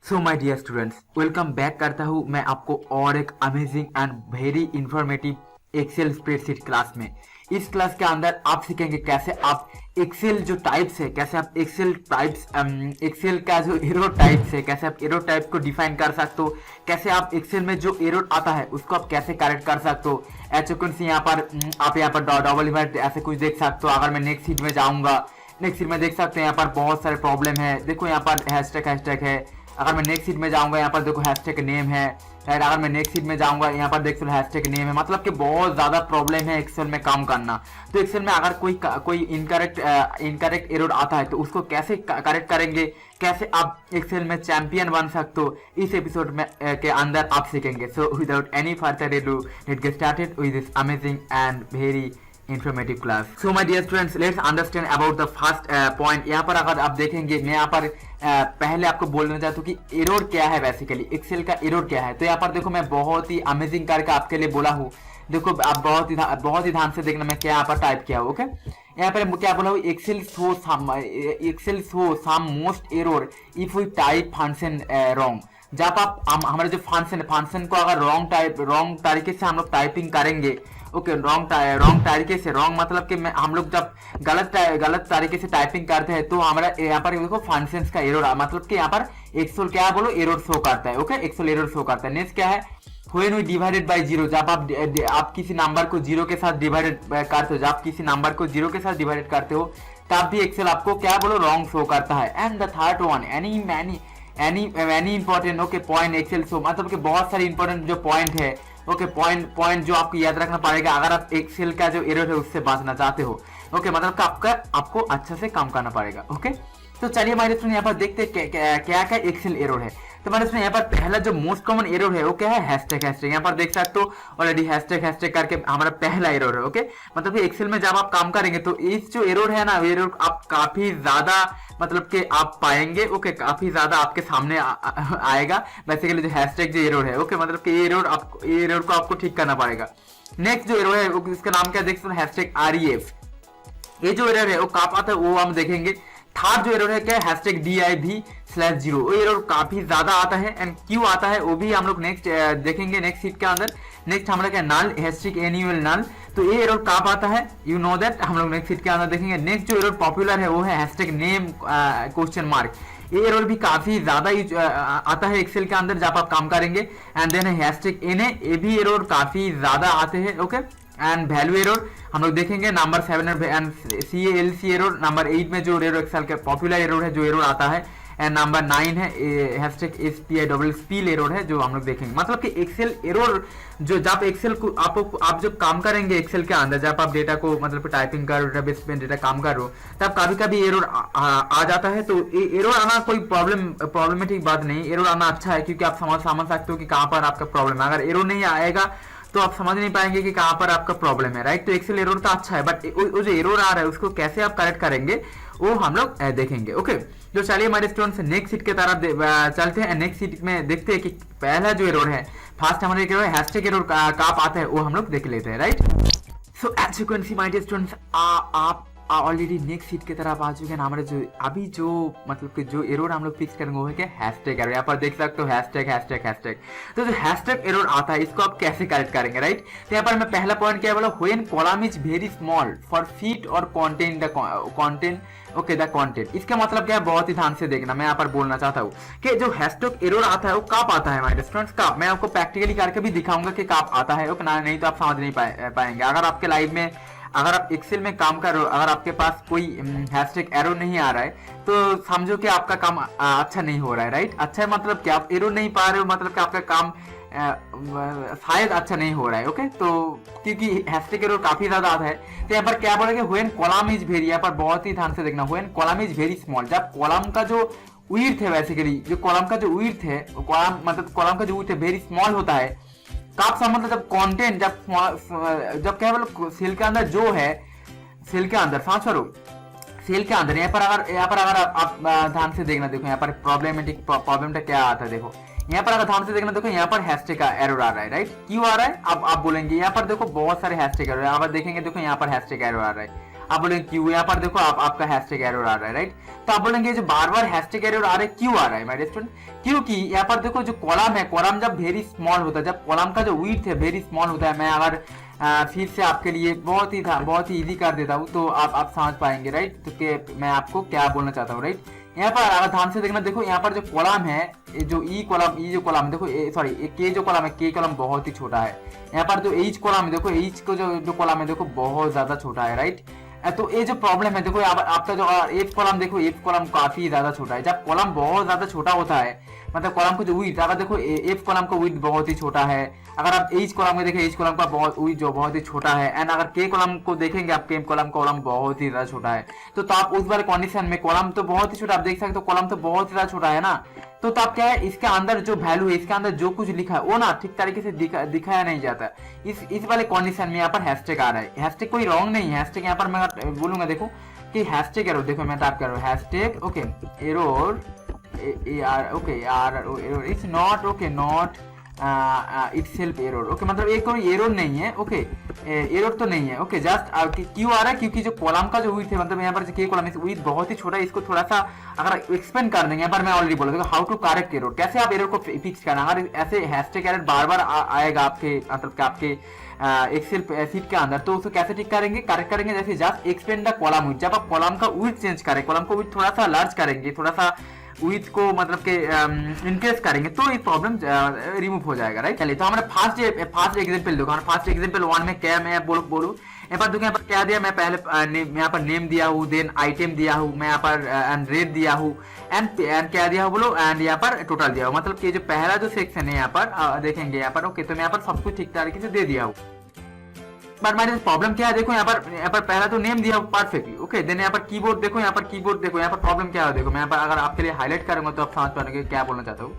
So my dear students, welcome back करता हूँ मैं आपको और एक amazing and very informative Excel spreadsheet class में। इस क्लास के अंदर आप सीखेंगे कैसे आप एक्सेल जो टाइप्स है, कैसे आप एक्सेल का जो एरो टाइप्स है, कैसे आप एरो टाइप को डिफाइन कर सकते हो, कैसे आप एक्सेल में जो एरो आता है उसको आप कैसे करेक्ट कर सकते हो। यहाँ पर आप यहाँ पर डबल इवेंट ऐसे कुछ देख सकते हो। अगर मैं नेक्स्ट सीट में जाऊंगा, नेक्स्ट सीट में देख सकते हैं यहाँ पर बहुत सारे प्रॉब्लम है। देखो यहाँ पर हैशटैग है। अगर मैं नेक्स्ट सीट में जाऊंगा यहाँ पर देखो हैशटैग नेम है। अगर मैं नेक्स्ट सीट में जाऊंगा यहाँ पर देख हैशटैग नेम है। मतलब कि बहुत ज्यादा प्रॉब्लम है एक्सेल में काम करना। तो एक्सेल में अगर कोई इनकरेक्ट एरर आता है तो उसको कैसे करेक्ट करेंगे, कैसे आप एक्सेल में चैंपियन बन सकते हो, इस एपिसोड में के अंदर आप सीखेंगे। So without any further edu let's get started with this amazing and very informative class. So my dear students, let's understand about the first point. यहाँ पर अगर आप देखेंगे, मैं यहाँ पर पहले आपको बोलना चाहता हूँ कि एरर क्या है, बेसिकली एक्सेल का एरर क्या है। तो यहाँ पर देखो मैं बहुत ही अमेजिंग करके आपके लिए बोला हूँ। देखो आप बहुत ही ध्यान से देखना मैं क्या यहाँ पर टाइप किया हूँ। ओके, यहाँ पर क्या बोला हूँ, Excel show some most error if we type function wrong. जब आप हमारे जो फंक्शन को अगर रॉन्ग तरीके से हम लोग टाइपिंग करेंगे, ओके, रॉन्ग तरीके से, रॉन्ग मतलब कि हम लोग जब गलत तरीके से टाइपिंग करते हैं तो हमारा यहाँ पर देखो फंक्शंस का एरर, मतलब कि यहाँ पर एक्सेल क्या बोलो एरर शो करता है। ओके, एक्सेल एरर शो करता है। नेक्स्ट क्या है, when we divided by zero, जब आप किसी नंबर को जीरो के साथ डिवाइडेड करते हो, जब आप किसी नंबर को जीरो के साथ डिवाइडेड करते हो तब भी एक्सेल आपको क्या बोलो रॉन्ग शो करता है। And the third one, any important okay point Excel show, मतलब कि बहुत सारे इंपॉर्टेंट जो पॉइंट है, ओके, पॉइंट जो आपको याद रखना पड़ेगा अगर आप एक्सेल का जो एरर है उससे बचना चाहते हो। ओके, मतलब आपको अच्छा से काम करना पड़ेगा। ओके, तो चलिए हमारे यहाँ पर देखते हैं क्या एक्सेल एरर है। तो हमारे यहाँ पर पहला जो मोस्ट कॉमन एरर है वो क्या है, हैशटैग। यहाँ पर देख सकते हो ऑलरेडी हैशटैग करके हमारा पहला एरर है। ओके, मतलब कि एक्सेल में जब आप काम करेंगे तो इस जो एरर है ना, एरर आप काफी ज्यादा मतलब कि आप पाएंगे। ओके, काफी ज्यादा आपके सामने आएगा बेसिकली जो हैशटैग जो एरर है। ओके, मतलब कि एरर को आपको ठीक करना पड़ेगा। नेक्स्ट जो एरर है इसका नाम क्या देख सकते हो, हैशटैग REF। ये जो एरर है वो कहाँ आता है वो हम देखेंगे। थर्ड जो एरर है क्या है, हैशटैग DIV/0। वो एरर काफी ज्यादा आता है एंड क्यों आता है वो भी हम लोग नेक्स्ट देखेंगे नेक्स्ट सीट के अंदर। नेक्स्ट हमारा क्या नल, हैशटैग एनुअल नल। तो ये एरर कब आता है यू नो दैट, हम लोग नेक्स्ट सीट के अंदर देखेंगे। नेक्स्ट जो एरर पॉपुलर है वो है हैशटैग नेम क्वेश्चन मार्क। ये एरर भी काफी ज्यादा आता है एक्सेल के अंदर जब आप काम करेंगे। एंड देन हैशटैग NA, ये भी एरर काफी ज्यादा आते हैं। ओके, एंड वैल्यू एरर हम लोग देखेंगे number 7 and CALC error number 8 में जो एरर एक्सेल का पॉपुलर एरर है जो एरर आता है। एंड नंबर 9 है हैशटैग SPI एरर है जो हम लोग देखेंगे। मतलब कि एक्सेल एरर जो जब एक्सेल को आप जब काम करेंगे एक्सेल के अंदर, जब आप डेटा को मतलब टाइपिंग कर डेटाबेस में डेटा काम कर रहे हो तब कभी कभी एरर आ जाता है। तो एरर आना कोई प्रॉब्लमेटिक बात नहीं, एरर आना अच्छा है क्योंकि आप समझ सकते हो कि कहाँ पर आपका प्रॉब्लम है। अगर एरर नहीं आएगा तो आप समझ नहीं पाएंगे कि कहाँ पर आपका प्रॉब्लम है, राइट। तो एक्सेल एरर तो अच्छा है बट वो जो एरर आ रहा है उसको कैसे आप करेक्ट करेंगे वो हम लोग देखेंगे। ओके, तो चलिए हमारे स्टूडेंट्स नेक्स्ट सीट की तरफ चलते हैं। नेक्स्ट सीट में देखते हैं कि पहला जो एरर है, फर्स्ट हमारे हैशटैग एरर कब आता है वो हम लोग देख लेते हैं, right. So as you can see my dear students, आप ऑलरेडी नेक्स्ट सीट की तरफ आ चुके हैं। हमारे जो अभी जो मतलब कि जो एरर हम लोग फिक्स करेंगे वो है क्या, हैशटैग एरर। यहाँ पर देख सकते हो हैशटैग। तो जो हैशटैग एरर आता है इसको आप कैसे करेक्ट करेंगे, राइट। तो यहाँ पर मैं पहला पॉइंट क्या बोला, when column is very small for feet और कंटेंट ओके द कंटेंट। इसका मतलब क्या है, बहुत ही ध्यान से देखना। मैं यहाँ पर बोलना चाहता हूँ कि जो हैशटैग एरर आता है वो कब आता है हमारे स्टूडेंट्स, कब। मैं आपको प्रैक्टिकली करके भी दिखाऊंगा कि कब आता है। ओके, नहीं तो आप समझ नहीं पाएंगे। अगर आपके लाइफ में अगर आप एक्सेल में काम कर रहे हो, अगर आपके पास कोई हैशटैग एरर नहीं आ रहा है तो समझो कि आपका काम अच्छा नहीं हो रहा है, राइट। अच्छा मतलब कि आप एरर नहीं पा रहे हो, मतलब कि आपका काम शायद अच्छा नहीं हो रहा है। ओके, तो क्योंकि हैशटैग एरर काफी ज्यादा आता है। तो यहाँ पर क्या बोलेंगे, व्हेन कॉलम इज वेरी, यहाँ पर बहुत ही ध्यान से देखना, when column is very small, जब कॉलम का जो विड्थ है, बेसिकली जो कॉलम का जो विड्थ है, कॉलम का जो विड्थ है वेरी स्मॉल होता है। काफ सा मतलब जब कंटेंट जब क्या बोलो सेल के अंदर जो है, सेल के अंदर सांस करो, सेल के अंदर यहाँ पर अगर आप ध्यान से देखना, देखो यहाँ पर प्रॉब्लम क्या आता है। देखो यहाँ पर अगर ध्यान से देखना, देखो यहाँ पर हैशटैग का एरर आ रहा है, राइट। क्यों आ रहा है आप बोलेंगे, यहाँ पर देखो बहुत सारे हैशटैग एरर, यहाँ पर देखेंगे देखो यहाँ पर हैशटैग एरर आ रहा है। आप बोलेंगे क्यों, यहाँ पर देखो आपका हैशटैग एरर आ रहा है, राइट। तो आप बोलेंगे जो बार बार हैशटैग एरर आ रहा है क्यों आ रहा है माय स्टूडेंट, क्योंकि यहाँ पर देखो जो कॉलम है, कॉलम जब वेरी स्मॉल होता है, जब कॉलम का जो विड्थ है वेरी स्मॉल होता है, मैं अगर फिर से आपके लिए बहुत ही इजी कर देता हूँ तो आप समझ पाएंगे, राइट। तो मैं आपको क्या बोलना चाहता हूँ, राइट। यहाँ पर अगर ध्यान से देखना, देखो यहाँ पर जो कॉलम है, जो ई कॉलम देखो, सॉरी के जो कॉलम है, के कॉलम बहुत ही छोटा है। यहाँ पर जो एच कॉलम है, देखो एच को जो कॉलम है देखो बहुत ज्यादा छोटा है, राइट। तो ये जो प्रॉब्लम है, देखो आपका जो एफ कॉलम, देखो एफ कॉलम काफी ज्यादा छोटा है। जब कॉलम बहुत ज्यादा छोटा होता है, मतलब कॉलम को जो विड्थ, अगर देखो एफ कॉलम का विड्थ बहुत ही छोटा है, अगर आप एच कॉलम में देखें, एच कॉलम का विड्थ जो बहुत ही छोटा है, एंड अगर के कॉलम को देखेंगे आप, के कॉलम बहुत ही ज्यादा छोटा है, तो आप उस वाले कंडीशन में कॉलम तो बहुत ही छोटा, आप देख सकते हो कॉलम तो बहुत ही ज्यादा छोटा है ना। तो आप क्या है, इसके अंदर जो वैल्यू है, इसके अंदर जो कुछ लिखा है वो ना ठीक तरीके से दिखाया नहीं जाता। इस वाले कंडीशन में यहाँ पर हैशटैग आ रहा है। हैशटैग कोई रॉन्ग नहीं है, हैशटैग यहाँ पर मैं बोलूंगा, देखो कि हैशटैग एरर, देखो मैं टाइप कर रहा हूँ hashtag okay error error it's not okay not itself error, okay मतलब एक कोई एरर नहीं है, ओके एरर तो नहीं है, ओके जस्ट क्यों आ रहा है, क्योंकि जो कॉलम का जो विड्थ है, मतलब यहाँ पर जो के कॉलम है विड्थ बहुत ही छोटा है, इसको थोड़ा सा अगर एक्सपेंड कर देंगे, यहाँ पर मैं ऑलरेडी बोला देखो हाउ टू करेक्ट एरर, कैसे आप एरर को फिक्स करना। अगर ऐसे हैशटैग एरर बार बार आएगा आपके, मतलब आपके एक्सेल शीट के अंदर, तो उसको कैसे ठीक करेंगे, करेक्ट करेंगे, जैसे just expand the column width, जब आप कॉलम का विड्थ चेंज करें, कॉलम को विड्थ थोड़ा सा लार्ज करेंगे, थोड़ा सा विथ को मतलब के इंक्रीज करेंगे, तो ये प्रॉब्लम रिमूव हो जाएगा, राइट। चलिए तो हमारे फर्स्ट एग्जांपल देखो, फर्स्ट एग्जांपल 1 में क्या मैं बोलूं यहाँ पर देखो, यहाँ पर क्या दिया, मैं पहले यहाँ पर नेम दिया हूँ, देन आइटम दिया हूँ, मैं यहाँ पर एंड रेट दिया हूँ, एंड क्या दिया हूँ बोलो, एंड यहाँ पर टोटल दिया हूँ, मतलब कि जो पहला जो सेक्शन है यहाँ पर देखेंगे यहाँ पर, ओके तो मैं यहाँ पर सब कुछ ठीक तरीके से दे दिया हूँ। बट मेरे प्रॉब्लम क्या है, देखो यहाँ पर पहला तो नेम दिया परफेक्टली, ओके देन यहाँ पर कीबोर्ड देखो, यहाँ पर कीबोर्ड देखो, यहाँ पर प्रॉब्लम क्या है, देखो मैं यहाँ पर अगर आपके लिए हाईलाइट करूंगा तो आप समझ पाएंगे क्या बोलना चाहता हूँ।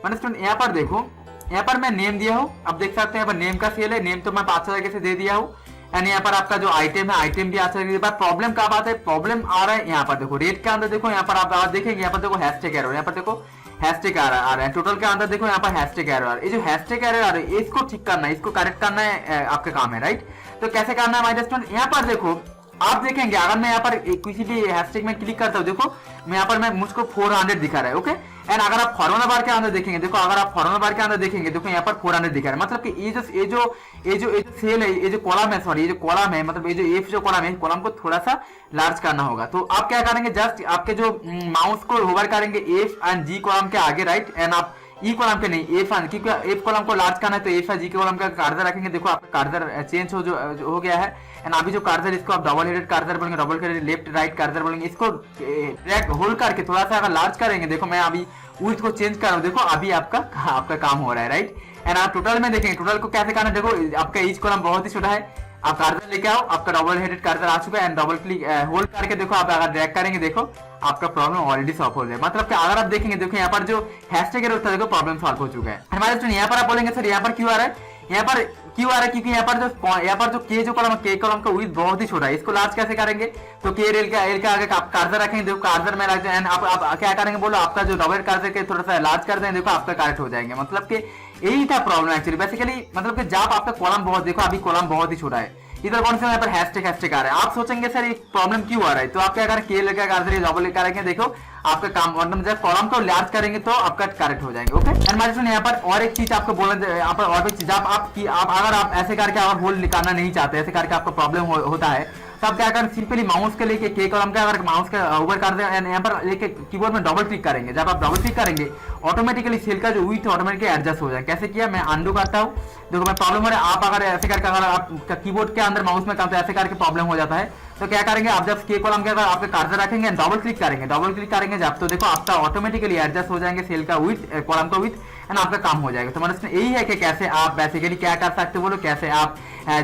मैंने स्टूडेंट यहाँ पर देखो, यहाँ पर मैं नेम दिया हूँ, अब देख सकते हैं यहाँ पर नेम का सेल है, नेम तो मैं 5 तरीके से दे दिया हूँ, एंड यहाँ पर आपका जो आइटम है, आइटम भी अच्छा है। प्रॉब्लम कब आता है, प्रॉब्लम आ रहा है यहाँ पर देखो रेट के अंदर, देखो यहाँ पर आप देखेंगे, यहाँ पर देखो हैशटैग एरर, यहाँ पर देखो हैशटैग आ रहा है, टोटल के अंदर देखो यहाँ पर हैशटैग एरर आ रहा है। ये जो हैशटैग एरर आ रहा है इसको ठीक करना है, इसको करेक्ट करना है आपका काम है, राइट। तो कैसे करना है माय स्टूडेंट, यहाँ पर देखो आप देखेंगे, अगर मैं यहाँ पर किसी भी हैशटैग में क्लिक करता हूँ, देखो मैं यहाँ पर मुझको 400 दिखा रहा है, ओके। एंड अगर आप फॉर्मूला बार के अंदर देखेंगे, देखो अगर आप फॉर्मूला बार के अंदर देखेंगे, देखो यहाँ पर 400 दिखा रहा है, मतलब कि ये जो सेल है, ये जो कॉलम है, सॉरी ये जो कॉलम है, मतलब ये जो एफ जो कॉलम है, कॉलम को थोड़ा सा लार्ज करना होगा। तो आप क्या करेंगे, जस्ट आपके जो माउस को होवर करेंगे एफ एंड जी कॉलम के आगे, राइट, एंड आप ई कॉलम के नहीं एफ एन, क्योंकि एफ कॉलम को लार्ज करना है तो एफ जी के कॉलम का कर्सर रखेंगे, देखो आपका कर्सर चेंज हो गया है। एंड अभी जो कर्सर, इसको आप डबल हेडेड कर्सर बोलेंगे, double headed left right cursor बोलेंगे, इसको ड्रैग होल्ड करके थोड़ा सा अगर लार्ज करेंगे, देखो मैं अभी विड्थ को चेंज कर रहा हूँ, देखो अभी आपका काम हो रहा है, राइट। एंड आप टोटल में देखेंगे, टोटल को कैसे करना है, देखो आपका ईच कॉलम बहुत ही छोटा है, आप कर्सर लेके आओ, आपका डबल हेडेड कर्सर आ चुका है, एंड डबल क्लिक होल्ड करके देखो आप अगर ड्रैग करेंगे, देखो आपका प्रॉब्लम ऑलरेडी सॉल्व हो जाए। मतलब कि अगर आप देखेंगे, देखो यहाँ पर जो हैशटैग एरर था, देखो प्रॉब्लम सॉल्व हो चुका है हमारे स्टूडेंट। यहाँ पर आप बोलेंगे सर यहाँ पर क्यों आ रहा है, यहाँ पर क्यों आ रहा है, क्योंकि यहाँ पर जो के जो कॉलम, के कॉलम का विड्थ बहुत ही छोटा है, इसको लार्ज कैसे करेंगे, तो के एल का आगे आप कर्सर रखेंगे, देखो कर्सर में रखते हैं, आप क्या करेंगे बोलो, आपका जो डबल कर्सर के थोड़ा सा लार्ज कर देंगे, देखो आपका करेक्ट हो जाएंगे। मतलब कि यही था प्रॉब्लम एक्चुअली, बेसिकली मतलब कि जब आपका कॉलम बहुत, देखो अभी कॉलम बहुत ही छोटा है, इधर कौन से यहाँ पर हैशटैग आ रहा है, आप सोचेंगे सर ये प्रॉब्लम क्यों आ रहा है, तो आप क्या करें, के लगा कर्सर डबल करेंगे, देखो आपका काम, मतलब जब कॉलम को लार्ज करेंगे तो आपका करेक्ट हो जाएंगे, ओके। एंड हमारे स्टूडेंट यहाँ पर और एक चीज आपको बोलना, यहाँ पर और एक चीज आप अगर आप ऐसे करके अगर होल्ड निकालना नहीं चाहते, ऐसे करके आपको प्रॉब्लम होता है, तो आप क्या करें, सिंपली माउस के लेके के कॉलम का अगर माउस का ओवर कर दें, यहाँ पर लेके कीबोर्ड में डबल क्लिक करेंगे, जब आप डबल क्लिक करेंगे ऑटोमेटिकली सेल का जो विड्थ ऑटोमेटिकली एडजस्ट हो जाए। कैसे किया, मैं अंडू करता हूँ, देखो मैं प्रॉब्लम हो रहा है, आप अगर ऐसे करके अगर आप कीबोर्ड के अंदर माउस में काम तो ऐसे करके प्रॉब्लम हो जाता है, तो क्या करेंगे आप जब के कॉलम के अगर आपके कर्सर रखेंगे, डबल क्लिक करेंगे जब, तो देखो आपका ऑटोमेटिकली एडजस्ट हो जाएंगे सेल का विड्थ, कॉलम का विड्थ, एंड आपका काम हो जाएगा। तो मतलब यही है कि कैसे आप बेसिकली क्या कर सकते हो बोलो, कैसे आप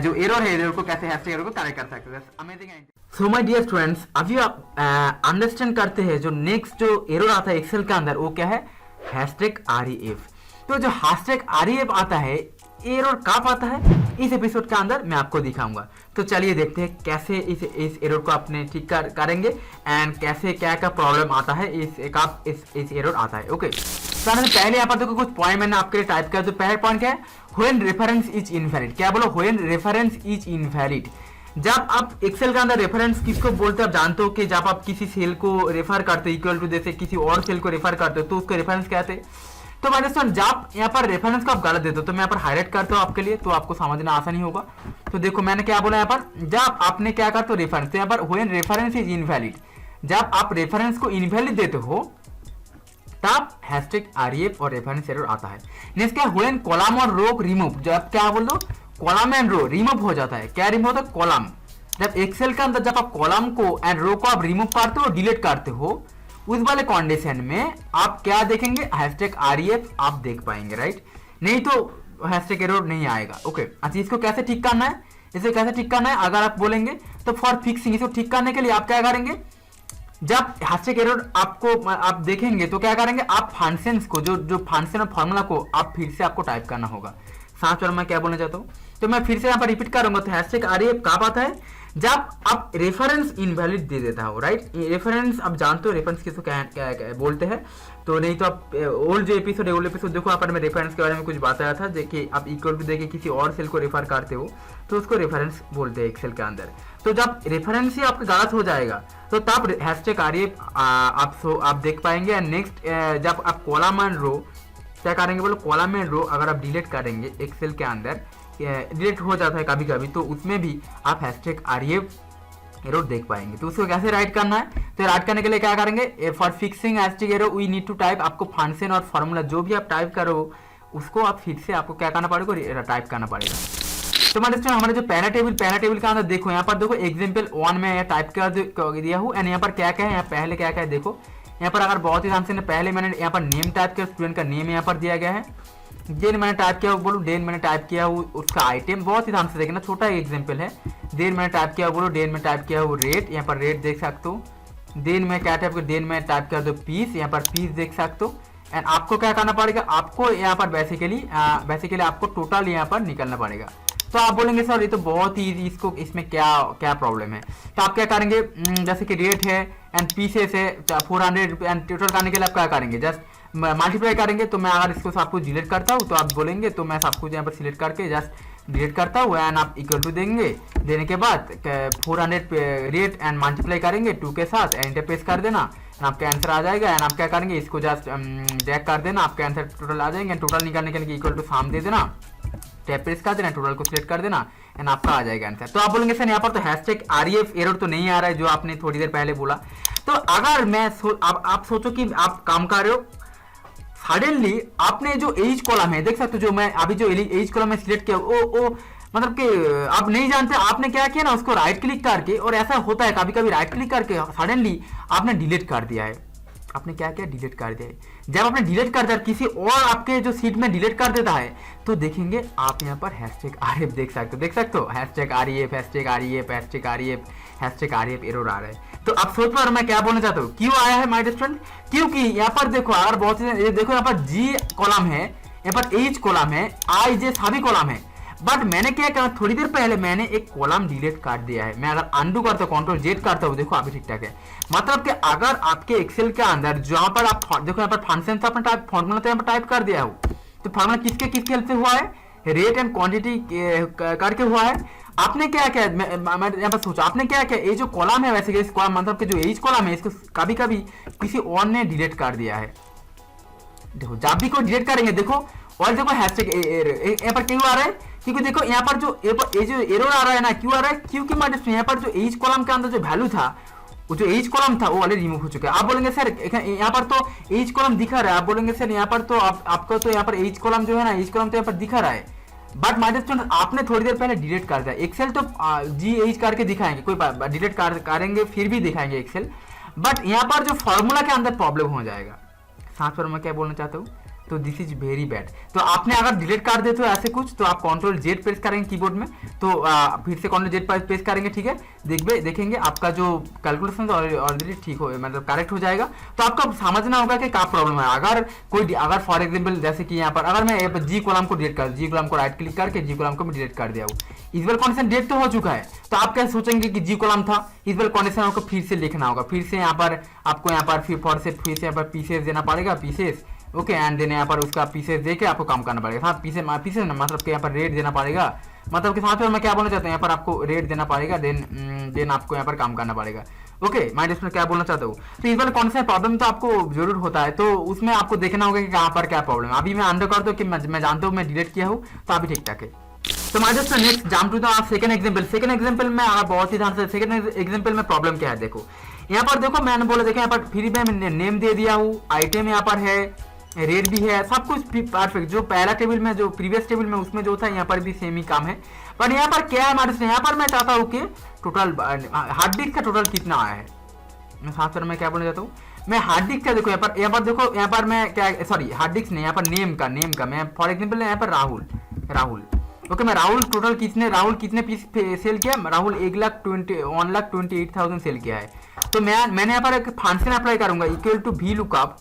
जो एरर है, एरर को कैसे हैशटैग एरर को करेक्ट कर सकते हो। अमेजिंग है। सो माय डियर स्टूडेंट्स, अभी आप अंडरस्टैंड करते हैं जो नेक्स्ट जो एरर आता है एक्सेल के अंदर, वो क्या है, हैशटैग आरईएफ। तो जो हैशटैग आरईएफ आता है, एरर कब आता है, इस एपिसोड के अंदर मैं आपको दिखाऊंगा। तो चलिए देखते हैं कैसे इस एरर को अपने ठीक करेंगे, एंड कैसे क्या प्रॉब्लम आता है, इस एरर आता है, ओके। तो पहले यहाँ पर देखो कुछ पॉइंट मैंने आपके लिए टाइप किया। तो पहला पॉइंट क्या है, व्हेन रेफरेंस इज इनवैलिड, क्या बोलो, व्हेन रेफरेंस इज इनवैलिड, जब आप एक्सेल के अंदर रेफरेंस किसको बोलते हैं आप जानते हो कि जब आप किसी सेल को रेफर करते हो इक्वल टू जैसे किसी और सेल को रेफर करते हो तो उसको रेफरेंस कहते हैं। तो माय स्टूडेंट जब यहाँ पर रेफरेंस को आप गलत देते हो तो मैं यहाँ पर हाईलाइट करता हूँ आपके लिए, तो आपको समझना आसानी होगा। तो देखो मैंने क्या बोला यहाँ पर, जब आपने क्या करते हो रेफरेंस, तो यहाँ पर व्हेन रेफरेंस इज इनवैलिड, जब आप रेफरेंस को इनवैलिड देते हो तब हैशटैग आरईएफ और रेफरेंस एरर आता है। नेक्स्ट क्या, व्हेन कॉलम और रो रिमूव, जब क्या बोल दो कॉलम एंड रो रिमूव हो जाता है, क्या रिमूव होता है कॉलम। जब एक्सेल के अंदर जब आप कॉलम को एंड रो को आप रिमूव करते हो डिलीट करते हो उस वाले कंडीशन में आप क्या देखेंगे, हैशटैग आरईएफ आप देख पाएंगे, राइट। नहीं तो हैशटैग एरर नहीं आएगा। ओके अच्छा, इसको कैसे ठीक करना है, इसे कैसे ठीक करना है अगर आप बोलेंगे तो फॉर फिक्सिंग, इसको ठीक करने के लिए आप क्या करेंगे, जब हैशटैग एरर आपको आप देखेंगे तो क्या करेंगे, आप फंक्शंस को जो फंक्शन और फॉर्मूला को आप फिर से आपको टाइप करना होगा। साथ में मैं क्या बोलना चाहता हूँ, तो मैं फिर से यहाँ पर रिपीट करूंगा। तो हैशटैग आरईएफ कब आता है, जब आप रेफरेंस इनवैलिड दे देता हो, राइट। रेफरेंस आप जानते हो रेफरेंस किसको क्या बोलते हैं, तो नहीं तो आप ओल्ड जो एपिसोड देखो, यहाँ पर मैं रेफरेंस के बारे में कुछ बताया था। देखिए आप इक्वल टू देके किसी और सेल को रेफर करते हो तो उसको रेफरेंस बोलते हैं एक्सेल के अंदर। तो जब रेफरेंस ही आपका गलत हो जाएगा तो तब हैशटैग आरईएफ आप देख पाएंगे। एंड नेक्स्ट जब आप कॉलम एंड रो क्या करेंगे, बोलो कॉलम एंड रो अगर आप डिलीट करेंगे एक्सेल के अंदर, डिलीट हो जाता है कभी कभी, तो उसमें भी आप हैशटैग आरईएफ एरर देख पाएंगे। तो उसको कैसे राइट करना है, तो राइट करने के लिए क्या करेंगे, for fixing hashtag error we need to type, आपको फंक्शन और फॉर्मूला जो भी आप टाइप करो उसको आप फिर से आपको क्या करना पड़ेगा, टाइप करना पड़ेगा। तो मैं हमारे जो पैरा टेबल के अंदर देखो, यहाँ पर देखो एग्जाम्पल 1 में टाइप कर दिया हूँ। एंड यहाँ पर क्या क्या है, यहाँ पहले क्या क्या है देखो, यहाँ पर अगर बहुत ही ध्यान से पहले मैंने यहाँ पर नेम टाइप किया, स्टूडेंट का नेम यहाँ पर दिया गया है। देन मैंने टाइप किया बोलो, देन मैंने टाइप किया उसका आइटम, बहुत ही ध्यान से देखना, छोटा एग्जांपल है। देन मैंने टाइप किया बोलो, देन में टाइप किया रेट, यहाँ पर रेट देख सकते हो। देन मैं क्या टाइप, देन मैं टाइप किया दो पीस, यहाँ पर पीस देख सकते हो। एंड आपको क्या करना पड़ेगा, आपको यहाँ पर बेसिकली आपको टोटल यहाँ पर निकलना पड़ेगा। तो आप बोलेंगे सर ये तो बहुत ही इजी, इसको इसमें क्या प्रॉब्लम है। तो आप क्या करेंगे, जैसे कि रेट है एंड पीसेस है 400 एंड टोटल करने के लिए आप क्या करेंगे, जस्ट मल्टीप्लाई करेंगे। तो मैं अगर इसको सब कुछ डिलीट करता हूँ तो आप बोलेंगे, तो मैं सब कुछ यहाँ पर सिलेक्ट करके जस्ट डिलीट करता हूँ एंड आप इक्वल टू देंगे। देने के बाद 400 रेट एंड मल्टीप्लाई करेंगे 2 के साथ, एंटर प्रेस कर देना, आपका आंसर आ जाएगा। एंड आप क्या करेंगे, इसको जस्ट ड्रैग कर देना, आपका आंसर टोटल आ जाएंगे। टोटल निकालने के लिए इक्वल टू साम दे देना, टैब प्रेस कर देना, टोटल को सिलेक्ट कर देना एंड आपका आ जाएगा आंसर। तो आप बोलेंगे सर यहाँ पर तो हैशटैग आरईएफ एरर तो नहीं आ रहा है जो आपने थोड़ी देर पहले बोला। तो अगर मैं आप सोचो कि आप काम कर रहे हो, सडनली आपने जो एज कॉलम है देख सकते हो, जो मैं अभी जो एज कॉलम में सिलेक्ट किया ओ मतलब कि आप नहीं जानते, आपने क्या किया ना, उसको राइट क्लिक करके, और ऐसा होता है कभी कभी राइट क्लिक करके सडनली आपने डिलीट कर दिया है। आपने क्या किया, डिलीट कर दिया है। जब आपने डिलीट कर दिया किसी और आपके जो सीट में डिलीट कर देता है तो देखेंगे आप यहाँ पर हैशटैग आरईएफ देख सकते हो हैशटैग आरईएफ एरर आ रहा है। तो आप सोच पा रहे मैं क्या बोलना चाहता हूँ, क्यों आया है माय स्टूडेंट, क्योंकि यहाँ पर देखो अगर बहुत ये देखो यहाँ पर जी कॉलम है, यहाँ पर एच कॉलम है, आई जे सभी कॉलम है। बट मैंने क्या किया, थोड़ी देर पहले मैंने एक कॉलम डिलीट कर दिया है। मैं अगर अंडू करता हूँ, कंट्रोल जेड करता हूँ, देखो अभी ठीक ठाक है। मतलब कि अगर आपके एक्सेल के अंदर जहां पर आप देखो यहाँ पर फंक्शन तो अपना टाइप फॉर्मूला तो यहाँ पर टाइप कर दिया हो, तो फॉर्मूला किसके हेल्प से हुआ है, रेट एंड क्वांटिटी करके हुआ है। आपने क्या किया, मैं यहाँ पर सोचा आपने क्या किया, ये जो कॉलम है वैसे इस कॉलम मतलब कि जो एज कॉलम है इसको कभी कभी किसी और ने डिलीट कर दिया है। देखो जब भी कोई डिलीट करेंगे देखो, और देखो हैशटैग यहाँ पर क्यों आ रहा है, क्योंकि देखो यहाँ पर जो एरर आ रहा है ना, क्यों आ रहा है, क्योंकि यहाँ पर जो एज कॉलम के अंदर जो वैल्यू था, वो जो एज कॉलम था वो ऑलरेडी रिमूव हो चुका है। आप बोलेंगे सर यहाँ पर तो एज कॉलम दिखा रहा है, आप बोलेंगे सर यहाँ पर तो आपका तो यहाँ पर एज कॉलम जो है ना, एज कॉलम तो यहाँ पर दिखा रहा है, बट माय स्टूडेंट आपने थोड़ी देर पहले डिलीट कर दिया। एक्सेल तो जी एज करके दिखाएंगे, कोई डिलीट करेंगे फिर भी दिखाएंगे एक्सेल, बट यहाँ पर जो फॉर्मूला के अंदर प्रॉब्लम हो जाएगा। साथ पर मैं क्या बोलना चाहता हूँ, तो दिस इज वेरी बैड। तो आपने अगर डिलीट कर देते हो ऐसे कुछ, तो आप कंट्रोल जेड प्रेस करेंगे कीबोर्ड में, तो फिर से कंट्रोल जेड प्रेस करेंगे, ठीक है, देखेंगे आपका जो कैलकुलेशन ऑलरेडी ठीक हो मतलब करेक्ट हो जाएगा। तो आपको समझना होगा कि क्या प्रॉब्लम है। अगर फॉर एग्जाम्पल जैसे कि यहाँ पर अगर मैं जी कॉलम को डिलीट कर, जी कॉलम को राइट क्लिक करके जी कॉलम को भी डिलीट कर दिया हूँ, इस बार कंडीशन डिलीट तो हो चुका है, तो आप क्या सोचेंगे कि जी कॉलम था, इस बार कंडीशन आपको फिर से लिखना होगा, फिर से यहाँ पर आपको यहाँ पर फिर से यहाँ पर पीसेस देना पड़ेगा, पीसेस ओके, एंड देन यहाँ पर उसका पीसेस देके आपको काम करना पड़ेगा। हाँ पीसेस मतलब कि यहाँ पर रेट देना पड़ेगा, मतलब कि साथ में मैं क्या बोलना चाहता हूँ, यहाँ पर आपको रेट देना पड़ेगा, देन आपको यहाँ पर काम करना पड़ेगा। ओके माइंड में क्या बोलना चाहता हूँ, तो इस बार कौन सा प्रॉब्लम तो आपको जरूर होता है, तो उसमें आपको देखना होगा कि कहाँ पर क्या प्रॉब्लम है। अभी मैं अंडर कर दो कि मैं जानता हूँ, मैं डिलीट किया हूँ, तो अभी ठीक ठाक है। तो माइंड में next jump to the second example. Second example में बहुत ही ध्यान से, सेकंड एग्जांपल में प्रॉब्लम क्या है देखो। यहाँ पर देखो मैंने बोला, देखो यहाँ पर फ्री में नेम दे दिया हूँ, आइटम यहाँ पर है, रेट भी है, सब कुछ परफेक्ट। जो पहला टेबल में, जो प्रीवियस टेबल में उसमें जो था, यहाँ पर भी सेम ही काम है। पर यहाँ पर क्या है हमारे से, यहाँ पर मैं चाहता हूँ कि टोटल हार्ड डिस्क का टोटल कितना आया है। मैं साथ में क्या बोलना चाहता हूँ, मैं हार्ड डिस्क का देखो यहाँ पर देखो, यहाँ पर मैं क्या, सॉरी हार्ड डिस्क नहीं, यहाँ पर नेम का मैं फॉर एग्जाम्पल यहाँ पर राहुल ओके, मैं राहुल कितने पीस सेल किया, राहुल 1,28,000 सेल किया है। तो मैंने यहाँ पर एक फंक्शन अप्लाई करूंगा इक्वल टू वी लुकअप।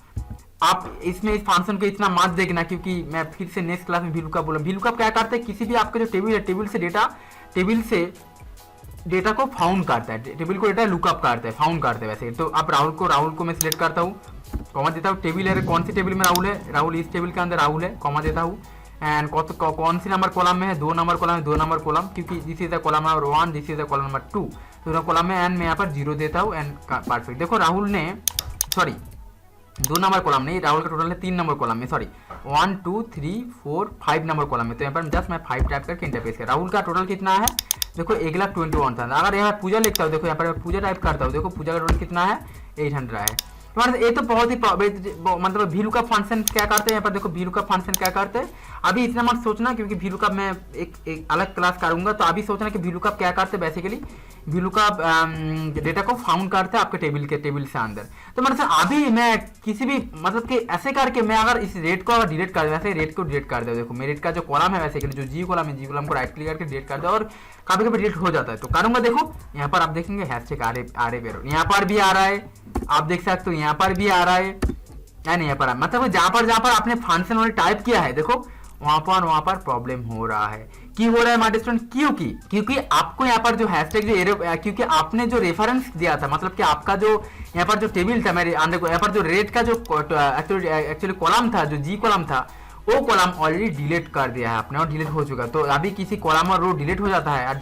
आप इसमें इस फंक्शन को इतना मत देखना, क्योंकि मैं फिर से नेक्स्ट क्लास में वी लुकअप बोला। वी लुकअप क्या करते हैं, किसी भी आपका जो टेबल है, टेबल से डेटा को फाउंड करता है, टेबल को डेटा लुकअप करता है, फाउंड करता है वैसे। तो आप राहुल को मैं सिलेक्ट करता हूँ, कॉमा देता हूँ, टेबल है कौन सी टेबल में राहुल है, राहुल इस टेबल के अंदर राहुल है, कॉमा देता हूँ। एंड कौन सी नंबर कॉलम में है, 2 नंबर कॉलम है, 2 नंबर कॉलम, क्योंकि this is the column number 1, this is the column number 2, तो कॉलम में। एंड मैं यहाँ पर 0 देता हूँ एंड परफेक्ट। देखो राहुल ने, सॉरी 2 नंबर कॉलम नहीं, राहुल का टोटल है 3 नंबर कॉलम में, सॉरी 1 2 3 4 5 नंबर कॉलम में। तो यहाँ पर जस्ट मैं 5 टाइप करके इंटरफेस किया। राहुल का टोटल कितना है देखो, 1,21,000 था। अगर यहाँ पूजा लिखता हूँ, देखो यहाँ पर पूजा टाइप करता हूँ, देखो पूजा का टोटल कितना है, 800 है। ये तो बहुत ही मतलब वी लुकअप फंक्शन क्या करते हैं, यहाँ पर देखो वी लुकअप फंक्शन क्या करते हैं। अभी इतना मत सोचना, क्योंकि वी लुकअप मैं एक अलग क्लास करूंगा, तो अभी सोचना कि वी लुकअप क्या करते हैं। बेसिकली वी लुकअप डेटा को फाउंड करते हैं आपके टेबल से अंदर। तो मतलब अभी मैं किसी भी मतलब कि ऐसे करके मैं अगर इस रेट को अगर डिलीट कर दे, वैसे रेट को डिलीट कर दे, देखो मेरे रेट का जो कॉलम है, वैसे जो जी कॉलम है, जी कॉलम को राइट क्लिक करके डिलीट कर दे, और कभी कभी डिलीट हो जाता है। तो करूंगा, देखो यहाँ पर आप देखेंगे हैशटैग आरे बेरो, यहाँ पर भी आ रहा है, आप देख सकते हो यहाँ पर भी आ रहा है, नहीं यहाँ पर मतलब जहाँ पर आपने फंक्शन वाले टाइप किया है, देखो वहां पर प्रॉब्लम हो रहा है। क्यों हो रहा है हमारे स्टूडेंट, क्योंकि आपको यहाँ पर जो हैशटैग जो एरो, क्योंकि आपने जो रेफरेंस दिया था, मतलब कि आपका जो यहाँ पर जो टेबल था मेरे अंदर, यहाँ पर जो रेट का जो एक्चुअली कॉलम था, जो जी कॉलम था, वो कॉलम ऑलरेडी डिलीट कर दिया है आपने, और डिलीट हो चुका। तो अभी किसी कॉलम और रो डिलीट हो जाता है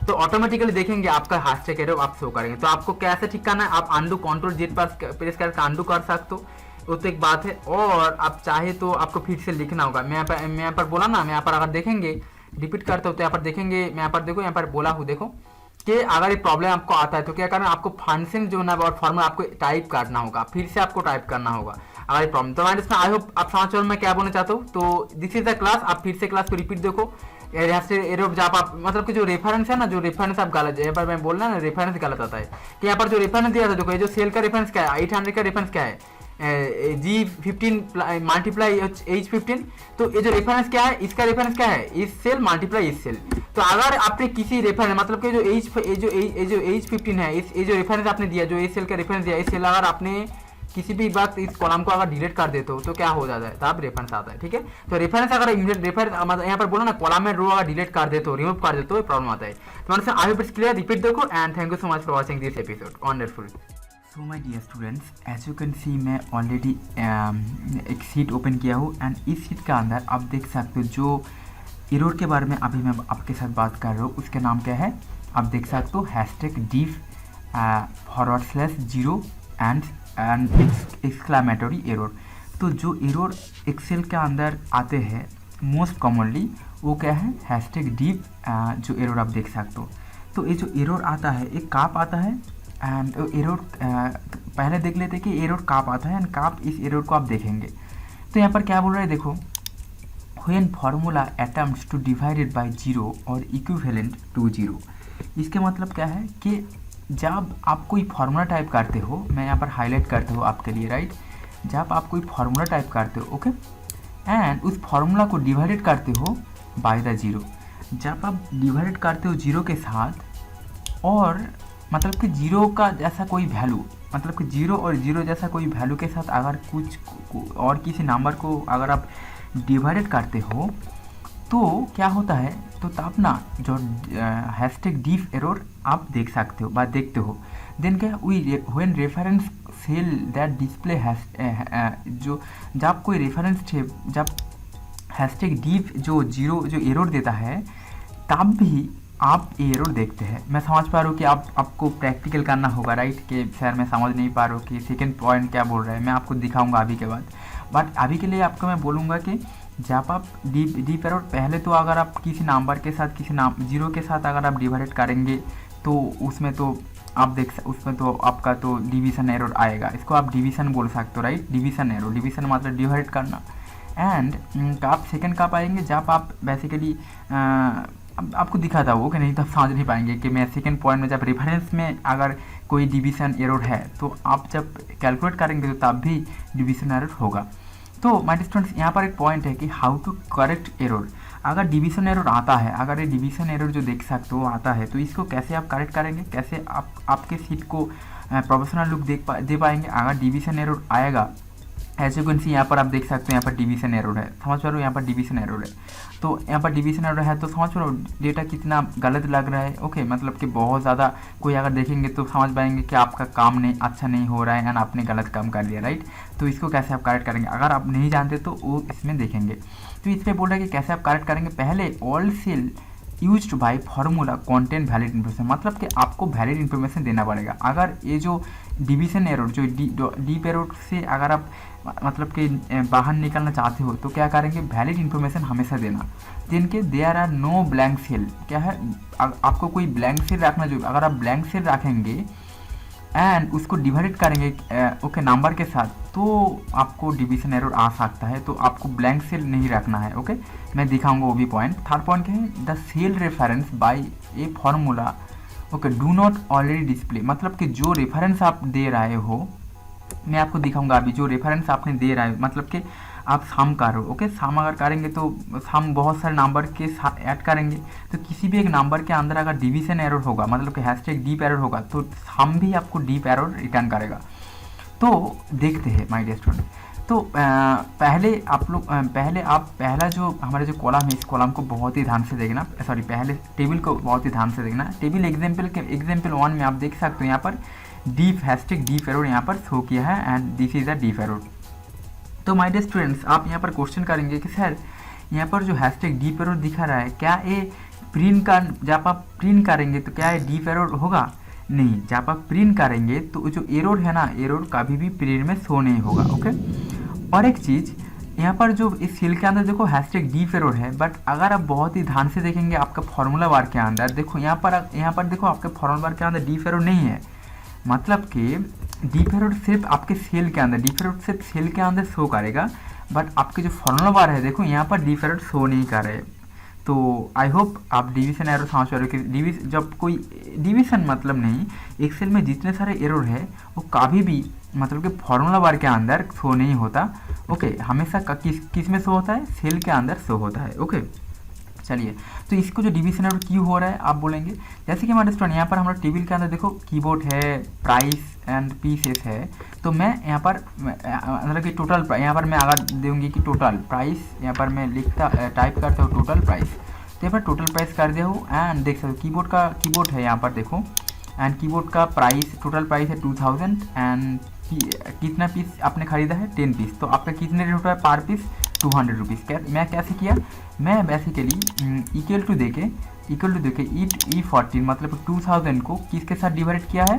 तो ऑटोमेटिकली देखेंगे आपका हैशटैग एरो आप शो करेंगे। तो आपको कैसे ठीक करना है, आप अंडू Ctrl+Z पर प्रेस करके अंडू कर सकते हो, वो तो एक बात है। और आप चाहे तो आपको फिर से लिखना होगा। मैं यहाँ पर बोला ना, मैं यहाँ पर अगर देखेंगे, रिपीट करते हो तो यहाँ पर देखेंगे, मैं यहाँ पर देखो, यहाँ पर बोला हूँ देखो कि अगर ये प्रॉब्लम आपको आता है तो क्या करना है, आपको फंक्शन जो ना और फॉर्मूला आपको टाइप करना होगा, फिर से आपको टाइप करना होगा अगर ये प्रॉब्लम। तो आई होप आप समझ में क्या बोलना चाहता हूँ। तो दिस इज द क्लास, आप फिर से क्लास को रिपीट देखो। जब आप मतलब कि जो रेफरेंस है ना, जो रेफरेंस आप गलत, यहाँ पर मैं बोलना ना रेफरेंस गलत आता है, कि यहाँ पर जो रेफरेंस दिया था, देखो ये जो सेल का रेफरेंस क्या है, 800 का रेफरेंस क्या है, G15 मल्टीप्लाई H15। तो ये जो रेफरेंस क्या है, इसका रेफरेंस क्या है, इस सेल मल्टीप्लाई इस सेल। तो अगर आपने किसी रेफरेंस मतलब कि जो H15 है, ये जो रेफरेंस आपने दिया, जो इस सेल का रेफरेंस दिया, इस सेल अगर आपने किसी भी वक्त इस कॉलम को अगर डिलीट कर देते हो तो क्या हो जाता है, तब रेफरेंस आता है। ठीक है, तो रेफरेंस अगर रेफरेंस मतलब यहाँ पर बोलो ना, कॉलम में रो अगर डिलीट कर देते हो, रिमूव कर देते हो, प्रॉब्लम आता है। तो मतलब I hope it's clear, repeat देखो। And thank you so much for watching this episode, wonderful. So my dear students, as you can see मैं ऑलरेडी एक सीट ओपन किया हूँ, एंड इस सीट के अंदर आप देख सकते हो जो एरर के बारे में अभी मैं आपके साथ बात कर रहा हूँ, उसका नाम क्या है, आप देख सकते हो #div/0 एंड एक्सक्लामेटरी एरर। तो जो एरर एक्सेल के अंदर आते हैं मोस्ट कॉमनली, वो क्या है, #div जो एरर आप देख सकते हो। तो ये जो एरर आता है, एक काप आता है, एंड एरर पहले देख लेते हैं कि एरर काप आता है, एंड काप इस एरर को आप देखेंगे। तो यहाँ पर क्या बोल रहा है देखो, when formula attempts two divided by 0 और इक्विवेलेंट टू 0। इसके मतलब क्या है कि जब आप कोई फार्मूला टाइप करते हो, मैं यहाँ पर हाईलाइट करता हूँ आपके लिए, राइट, जब आप कोई फार्मूला टाइप करते हो, ओके, एंड उस फार्मूला को डिवाइडेड करते हो बाय द 0। जब आप डिवाइडेड करते हो 0 के साथ, और मतलब कि 0 का जैसा कोई वैल्यू, मतलब कि 0 और 0 जैसा कोई वैल्यू के साथ अगर कुछ और किसी नंबर को अगर आप डिवाइडेड करते हो, तो क्या होता है, तो तब ना जो #div एरर आप देख सकते हो বা देखते हो। देन क्या, when reference cell that display जो जब कोई रेफरेंस जब #div जो 0 जो एरर देता है, तब भी आप एरर देखते हैं। मैं समझ पा रहा हूँ कि आपको प्रैक्टिकल करना होगा, राइट, कि सर मैं समझ नहीं पा रहा हूँ कि सेकंड पॉइंट क्या बोल रहा है, मैं आपको दिखाऊंगा अभी के बाद। बट अभी के लिए आपको मैं बोलूँगा कि जब आप डीप एरर पहले तो अगर आप किसी नंबर के साथ किसी जीरो के साथ अगर आप डिवाइड करेंगे तो उसमें तो आप उसमें तो आपका तो डिवीज़न एरर आएगा। इसको आप डिवीज़न बोल सकते हो, राइट, डिवीज़न एरर। डिवीज़न मतलब डिवाइड करना। एंड आप सेकंड कब आएंगे जब आप बेसिकली आपको दिखा था वो कि नहीं, तब समझ नहीं पाएंगे कि मैं सेकंड पॉइंट में जब रेफरेंस में अगर कोई डिवीज़न एरर है तो आप जब कैलकुलेट करेंगे तो तब भी डिवीज़न एरर होगा। तो माय स्टूडेंट्स, यहाँ पर एक पॉइंट है कि हाउ टू करेक्ट एरर। अगर डिवीज़न एरर आता है, अगर ये डिवीज़न एरर जो देख सकते हो आता है, तो इसको कैसे आप करेक्ट करेंगे, कैसे आप आपके सीट को प्रोफेशनल लुक दे पाएंगे अगर डिवीज़न एरर आएगा। एज यू कैन सी यहाँ पर आप देख सकते हो यहाँ पर डिवीज़न एरर है, समझ पा रहे हो, यहाँ पर डिवीज़न एरर है। तो यहाँ पर डिवीज़न एरर है तो समझ पा रहे हो डेटा कितना गलत लग रहा है। ओके, मतलब कि बहुत ज़्यादा कोई अगर देखेंगे तो समझ पाएंगे कि आपका काम नहीं अच्छा नहीं हो रहा है एंड आपने गलत काम कर दिया, राइट। तो इसको कैसे आप करेक्ट करेंगे, अगर आप नहीं जानते तो वो इसमें देखेंगे। तो इस पर बोल रहा है कि कैसे आप करेक्ट करेंगे। पहले all cell used by formula contain valid information, मतलब कि आपको वैलिड इन्फॉर्मेशन देना पड़ेगा। अगर ये जो डिवीज़न एरर जो डीप एरर से अगर आप मतलब कि बाहर निकलना चाहते हो तो क्या करेंगे, वैलिड इन्फॉर्मेशन हमेशा देना। देन के there are no blank cell, क्या है आपको कोई ब्लैंक सेल रखना जो, अगर आप ब्लैंक सेल रखेंगे एंड उसको डिवाइड करेंगे ओके नंबर के साथ तो आपको डिवीज़न एरर आ सकता है। तो आपको ब्लैंक सेल नहीं रखना है। ओके, मैं दिखाऊंगा वो भी पॉइंट। थर्ड पॉइंट क्या है, the cell reference by a formula okay do not already display, मतलब कि जो रेफरेंस आप दे रहे हो, मैं आपको दिखाऊंगा अभी, जो रेफरेंस आपने दे रहा है मतलब कि आप सम करो। ओके, सम अगर करेंगे तो सम बहुत सारे नंबर के साथ ऐड करेंगे, तो किसी भी एक नंबर के अंदर अगर डिवीज़न एरर होगा मतलब कि हैशटैग डीप एरर होगा तो सम भी आपको डीप एरर रिटर्न करेगा। तो देखते हैं माय डियर स्टूडेंट। तो पहले आप पहला जो हमारा जो कॉलम है इस कॉलम को बहुत ही ध्यान से देखना, सॉरी पहले टेबल को बहुत ही ध्यान से देखना। टेबल एग्जाम्पल 1 में आप देख सकते हो यहाँ पर डीप हैशटैग डीप एरर यहाँ पर शो किया है and this is a deep error. तो माय डियर स्टूडेंट्स, आप यहाँ पर क्वेश्चन करेंगे कि सर यहाँ पर जो हैशटैग डीप एरर दिखा रहा है क्या ये प्रिंट का, जब आप प्रिंट करेंगे तो क्या ये डीप एरर होगा? नहीं, जब आप प्रिंट करेंगे तो जो एरर है ना, एरर कभी भी प्रिंट में शो नहीं होगा। ओके, और एक चीज़ यहाँ पर जो इस सेल के अंदर देखो हैशटैग डीप एरर है, बट अगर आप बहुत ही ध्यान से देखेंगे आपका फॉर्मूला बार के अंदर देखो यहाँ पर देखो आपके फॉर्मूला बार के अंदर डीप एरर नहीं है, मतलब कि डीप एरर सिर्फ आपके सेल के अंदर, डीप एरर सिर्फ सेल के अंदर शो करेगा, बट आपके जो फॉर्मूला बार है देखो यहाँ पर डीप एरर शो नहीं कर रहे। तो आई होप आप डिवीज़न एरर समझ पा रहे हो कि जब कोई डिवीज़न मतलब नहीं, एक्सेल में जितने सारे एरर है वो कभी भी मतलब कि फॉर्मूला बार के अंदर शो नहीं होता। ओके, हमेशा किस में शो होता है, सेल के अंदर शो होता है। ओके, चलिए, तो इसको जो डिवीज़न एरर क्यों हो रहा है आप बोलेंगे, जैसे कि हमारे स्टूडेंट यहाँ पर हमारा टेबल के अंदर देखो कीबोर्ड है, प्राइस एंड पीसेस है, तो मैं यहाँ पर मतलब कि टोटल यहाँ पर मैं अगर दूंगी कि टोटल प्राइस, यहाँ पर मैं टाइप करता हूँ टोटल प्राइस, तो यहाँ पर टोटल प्राइस कर दिया हूँ एंड देख सकते हो कीबोर्ड है यहाँ पर देखो, एंड कीबोर्ड का प्राइस टोटल प्राइस है 2000 एंड कितना पीस आपने खरीदा है 10 पीस, तो आपका कितने रेट होता है पर पीस 200 रुपीज़। मैं कैसे किया, मैं बेसिकली इक्वल टू देके E14 मतलब 2000 को किसके साथ डिवाइड किया है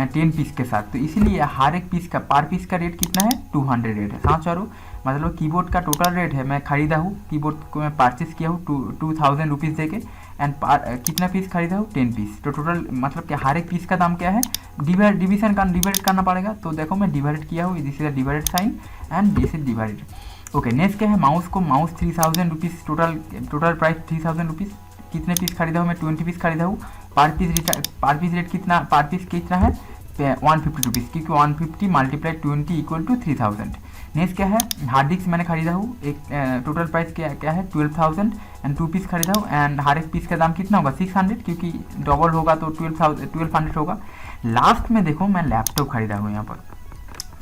10 पीस के साथ, तो इसीलिए हर एक पीस का पर पीस का रेट कितना है 200 रेट है। समझ रहे हो, मतलब कीबोर्ड का टोटल रेट है, मैं खरीदा हूँ कीबोर्ड को मैं परचेस किया हूँ 2000 रुपीज़ दे के एंड कितना पीस खरीदा हूँ 10 पीस, तो टोटल मतलब कि हर एक पीस का दाम क्या है, डिवाइड करना पड़ेगा। तो देखो मैं डिवाइड किया हूँ, this is the divide sign and this is divided. Okay, next क्या है, mouse 3000 rupees, total price 3000 rupees, कितने पीस खरीदा हूँ मैं 20 पीस खरीदा हूँ, पर पीस रेट कितना, पर पीस कितना है 150 रुपीज़, क्योंकि 150 मल्टीप्लाई 20 इक्वल टू 3000। नेक्स्ट क्या है, हार्ड डिस्क मैंने खरीदा हूँ, एक टोटल प्राइस क्या है 12000 एंड 2 पीस खरीदा हूँ एंड हर एक पीस का दाम कितना होगा 600, क्योंकि डबल होगा तो 1200 होगा। लास्ट में देखो मैं लैपटॉप खरीदा हूँ यहाँ पर,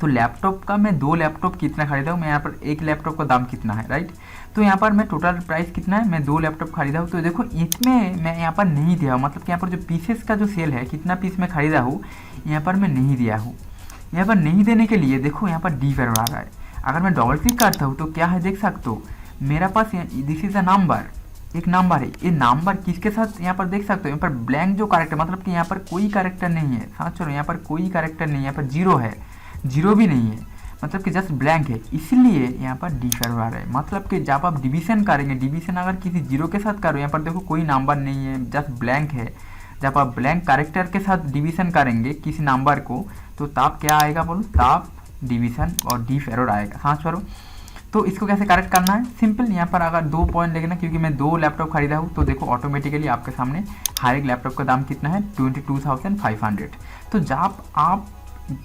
तो लैपटॉप का मैं 2 लैपटॉप कितना खरीदा हूँ, मैं यहाँ पर एक लैपटॉप का दाम कितना है, राइट। तो यहाँ पर मैं टोटल प्राइस कितना है, मैं 2 लैपटॉप खरीदा हूँ, तो देखो इसमें मैं यहाँ पर नहीं दिया हूँ, मतलब कि यहाँ पर जो पीसेस का जो सेल है कितना पीस मैं खरीदा हूँ यहाँ पर मैं नहीं दिया हूँ। यहाँ पर नहीं देने के लिए देखो यहाँ पर डीप एरर आ रहा है, अगर मैं डबल क्लिक करता हूँ तो क्या है देख सकते हो, मेरा पास दिस इज अ नंबर, एक नंबर है, ये नंबर किसके साथ यहाँ पर देख सकते हो, यहाँ पर ब्लैंक जो कैरेक्टर मतलब कि यहाँ पर कोई कैरेक्टर नहीं है, समझ रहे हो, यहाँ पर कोई कैरेक्टर नहीं है, यहाँ पर जीरो है, जीरो भी नहीं है, मतलब कि जस्ट ब्लैंक है, इसलिए यहाँ पर डी फेरर आ रहा है। मतलब कि जब आप डिवीजन करेंगे, डिवीजन अगर किसी जीरो के साथ करो, यहाँ पर देखो कोई नंबर नहीं है, जस्ट ब्लैंक है, जब आप ब्लैंक कैरेक्टर के साथ डिवीजन करेंगे किसी नंबर को तो तब क्या आएगा बोलो, तब डिवीजन और डी फेरर आएगा, समझ पा रहे हो। तो इसको कैसे करेक्ट करना है, सिंपल, यहाँ पर अगर 2 पॉइंट लेना, क्योंकि मैं 2 लैपटॉप खरीदा हूँ तो देखो ऑटोमेटिकली आपके सामने हर एक लैपटॉप का दाम कितना है 22,500। तो जब आप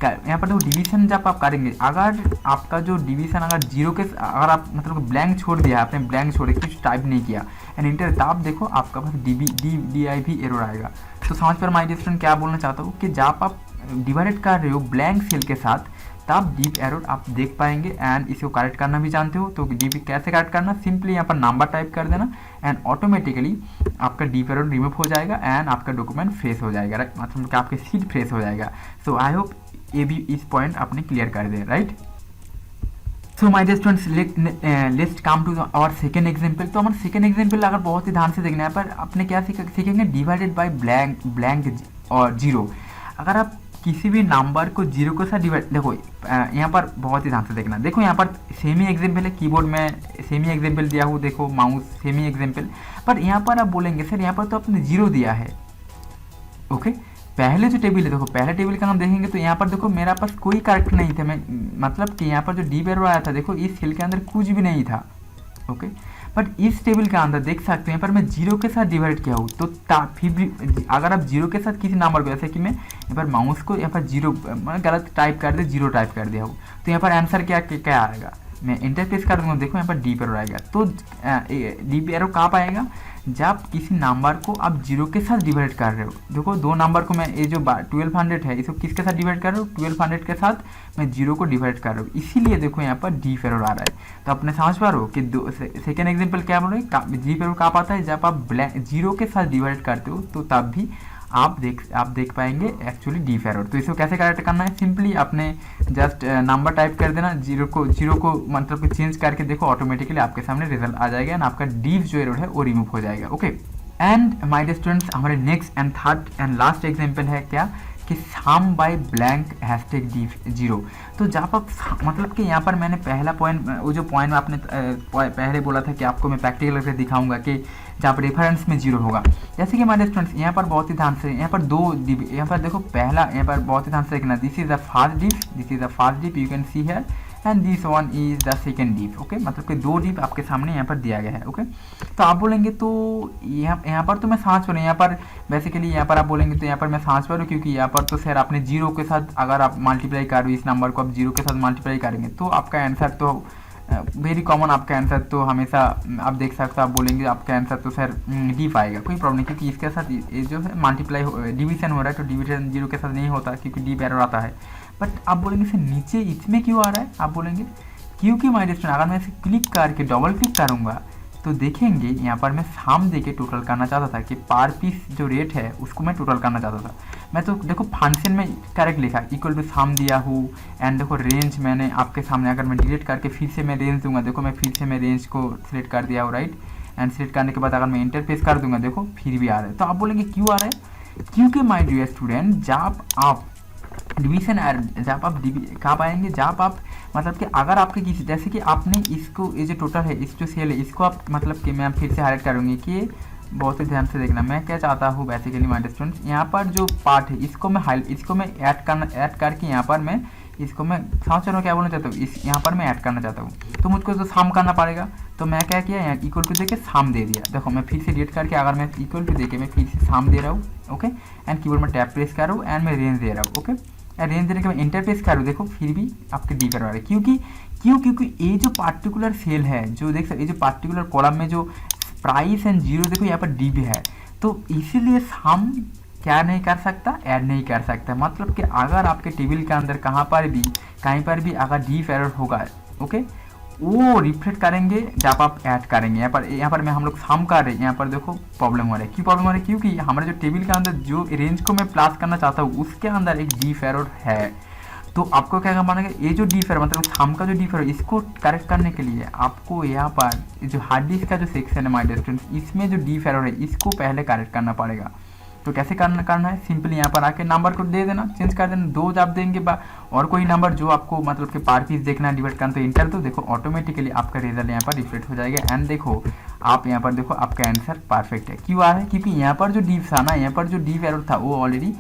यहाँ पर देखो डिवीजन जब आप करेंगे, अगर आपका जो डिवीजन अगर जीरो के अगर आप मतलब ब्लैंक छोड़ दिया, आपने ब्लैंक छोड़े कुछ टाइप नहीं किया एंड इंटर, तब देखो आपका पास DIV एरर आएगा। तो समझ पर माय डियर स्टूडेंट क्या बोलना चाहता हूँ कि जब आप डिवाइड कर रहे हो ब्लैंक सेल के साथ, तब डीप एरर आप देख पाएंगे एंड इसको करेक्ट करना भी जानते हो। तो डीप कैसे करेक्ट करना, सिंपली यहाँ पर नंबर टाइप कर देना एंड ऑटोमेटिकली आपका डीप एरर रिमूव हो जाएगा एंड आपका डॉक्यूमेंट फ्रेश हो जाएगा, राइट, मतलब कि आपके सीट फ्रेश हो जाएगा। सो आई होप ये भी इस पॉइंट आपने क्लियर कर दिया, right. So my dear students, let's come to our second example. तो हमारा सेकंड एग्जांपल अगर बहुत ही ध्यान से देखना है, पर अपने क्या सीखेंगे, डिवाइडेड बाय ब्लैंक और जीरो। अगर आप किसी भी नंबर को जीरो के साथ डिवाइड, देखो यहाँ पर बहुत ही ध्यान से देखना, देखो यहाँ पर सेमी एग्जाम्पल है, कीबोर्ड में सेमी एग्जाम्पल दिया हूँ, देखो माउस सेमी एग्जाम्पल, पर यहाँ पर आप बोलेंगे सर यहाँ पर तो आपने जीरो दिया है, ओके। पहले जो टेबल है, देखो पहले टेबल का नाम देखेंगे तो यहाँ पर देखो मेरा पास कोई कैरेक्टर नहीं था, मैं मतलब कि यहाँ पर जो डी एरर आया था, देखो इस सेल के अंदर कुछ भी नहीं था, ओके। बट इस टेबल के अंदर देख सकते हैं यहाँ पर मैं जीरो के साथ डिवाइड किया हूँ, तो फिर भी अगर आप जीरो के साथ किसी नंबर को, जैसे कि मैं यहाँ पर माउस को यहाँ पर जीरो मतलब गलत टाइप कर दिया, जीरो टाइप कर दिया हूँ, तो यहाँ पर आंसर क्या आएगा, मैं इंटरप्रेस कर दूंगा, देखो यहाँ पर डी एरर आएगा। तो डी एरर कहाँ आएगा, जब किसी नंबर को आप जीरो के साथ डिवाइड कर रहे हो, देखो दो नंबर को मैं ये जो 1200 है इसको किसके साथ डिवाइड कर रहा हूँ, 1200 के साथ मैं जीरो को डिवाइड कर रहा हूँ, इसीलिए देखो यहाँ पर डी एरर आ रहा है। तो अपने समझ पा रहे हो कि सेकेंड एग्जाम्पल क्या बोल रहे हैं, डी एरर कहाँ आता है, जब आप जीरो के साथ डिवाइड करते हो तो तब भी आप देख पाएंगे एक्चुअली डी एरर। तो इसको कैसे करेक्ट करना है, सिंपली आपने जस्ट नंबर टाइप कर देना, जीरो को मतलब कि चेंज करके देखो ऑटोमेटिकली आपके सामने रिजल्ट आ जाएगा एंड आपका डी जो एरर है वो रिमूव हो जाएगा, okay. And my dear students, हमारे next and third and last example है क्या कि sum by blank hashtag D zero. तो जब आप मतलब कि यहाँ पर मैंने पहला पॉइंट, वो जो पॉइंट आपने पहले बोला था कि आपको मैं प्रैक्टिकल करके दिखाऊंगा कि जहाँ पर रेफरेंस में जीरो होगा, जैसे कि हमारे स्टूडेंट्स यहाँ पर बहुत ही ध्यान से, यहाँ पर दो डिप, यहाँ पर देखो पहला, यहाँ पर बहुत ही ध्यान से देखना, this is the first dip, this is the first dip, you can see here and this one is the second dip, okay. मतलब कि दो डिप आपके सामने यहाँ पर दिया गया है, ओके। तो आप बोलेंगे तो यहाँ पर तो मैं समझ पा रहा हूँ, यहाँ पर बेसिकली यहाँ पर आप बोलेंगे तो यहाँ पर मैं समझ पा रहा हूँ, क्योंकि यहाँ पर तो सर आपने जीरो के साथ अगर आप मल्टीप्लाई करो, इस नंबर को आप जीरो के साथ मल्टीप्लाई करेंगे तो आपका आंसर तो वेरी कॉमन, आपका आंसर तो हमेशा आप देख सकते हो, आप बोलेंगे आपका आंसर तो सर डीप आएगा, कोई प्रॉब्लम नहीं, क्योंकि इसके साथ ये जो है मल्टीप्लाई डिवीजन हो रहा है, तो डिवीजन जीरो के साथ नहीं होता क्योंकि डीप एरर आता है। बट आप बोलेंगे सर नीचे इसमें क्यों आ रहा है, आप बोलेंगे क्योंकि माय डियर स्टूडेंट अगर मैं इसे क्लिक करके डबल क्लिक करूँगा तो देखेंगे यहाँ पर मैं साम दे के टोटल करना चाहता था कि पर पीस जो रेट है उसको मैं टोटल करना चाहता था। मैं तो देखो फंक्शन में करेक्ट लिखा इक्वल टू साम दिया हूँ एंड देखो रेंज मैंने आपके सामने, अगर मैं डिलीट करके फिर से मैं रेंज दूंगा, देखो मैं फिर से मैं रेंज को सिलेक्ट कर दिया हूँ, राइट। एंड सिलेक्ट करने के बाद अगर मैं इंटरफेस कर दूंगा, देखो फिर भी आ रहा है। तो आप बोलेंगे क्यों आ रहा है, क्योंकि माय डियर स्टूडेंट जब आप डिवीजन जब आप कहाँ आएंगे, जब आप मतलब कि अगर आपके किसी, जैसे कि आपने इसको ये जो टोटल है, इस जो सेल है इसको आप मतलब कि मैं फिर से हाईलाइट करूँगी कि बहुत ही ध्यान से देखना, मैं क्या चाहता हूँ बेसिकली माय डियर स्टूडेंट्स, यहाँ पर जो पार्ट है इसको मैं ऐड करके यहाँ पर मैं इसको मैं समझ रहा हूँ क्या बोलना चाहता हूँ, इस यहाँ पर मैं ऐड करना चाहता हूँ, तो मुझको तो साम करना पड़ेगा। तो मैं क्या किया, यहाँ इक्वल टू देके साम दे दिया, देखो मैं फिर से डिलीट करके अगर मैं इक्वल टू देके मैं फिर से साम दे रहा हूँ, ओके। एंड कीबोर्ड में टैप प्रेस कर रहा हूँ एंड मैं रेंज दे रहा हूँ, ओके। रेंज देने के बाद इंटरफेस करूँ, देखो फिर भी आपके डी कर रहा है, क्योंकि ये जो पार्टिकुलर सेल है, जो देख सकते ये जो पार्टिकुलर कॉलम में जो प्राइस एंड जीरो, देखो यहाँ पर डी भी है, तो इसीलिए हम क्या नहीं कर सकता, ऐड नहीं कर सकता। मतलब कि अगर आपके टेबल के अंदर कहीं पर भी अगर डी एरर होगा, ओके, वो रिफ्लेक्ट करेंगे जब आप ऐड करेंगे। यहाँ पर मैं हम लोग सम कर रहे हैं, यहाँ पर देखो प्रॉब्लम हो रहा है, क्यों प्रॉब्लम हो रहा है, क्योंकि हमारे जो टेबल के अंदर जो रेंज को मैं प्लस करना चाहता हूँ उसके अंदर एक डी एरर है। तो आपको क्या करना पड़ेगा, ये जो डिफ एरर मतलब थंब का जो डिफ एरर, इसको करेक्ट करने के लिए आपको यहाँ पर जो हार्ड डिस्क का जो सेक्शन है माय डियर स्टूडेंट्स, इसमें जो डिफ एरर है इसको पहले करेक्ट करना पड़ेगा। तो कैसे करना है, सिंपली यहाँ पर आके नंबर को दे देना, चेंज कर देना, 2 आप देंगे और कोई नंबर जो आपको मतलब कि पर पीस देखना है डिवाइड करना, तो इंटर दो, देखो ऑटोमेटिकली आपका रिजल्ट यहाँ पर रिफ्लेक्ट हो जाएगा। एंड देखो आप यहाँ पर देखो आपका आंसर परफेक्ट है। क्यों आ रहा है, क्योंकि यहाँ पर जो डिव था ना, यहाँ पर जो डिव एरर था वो ऑलरेडी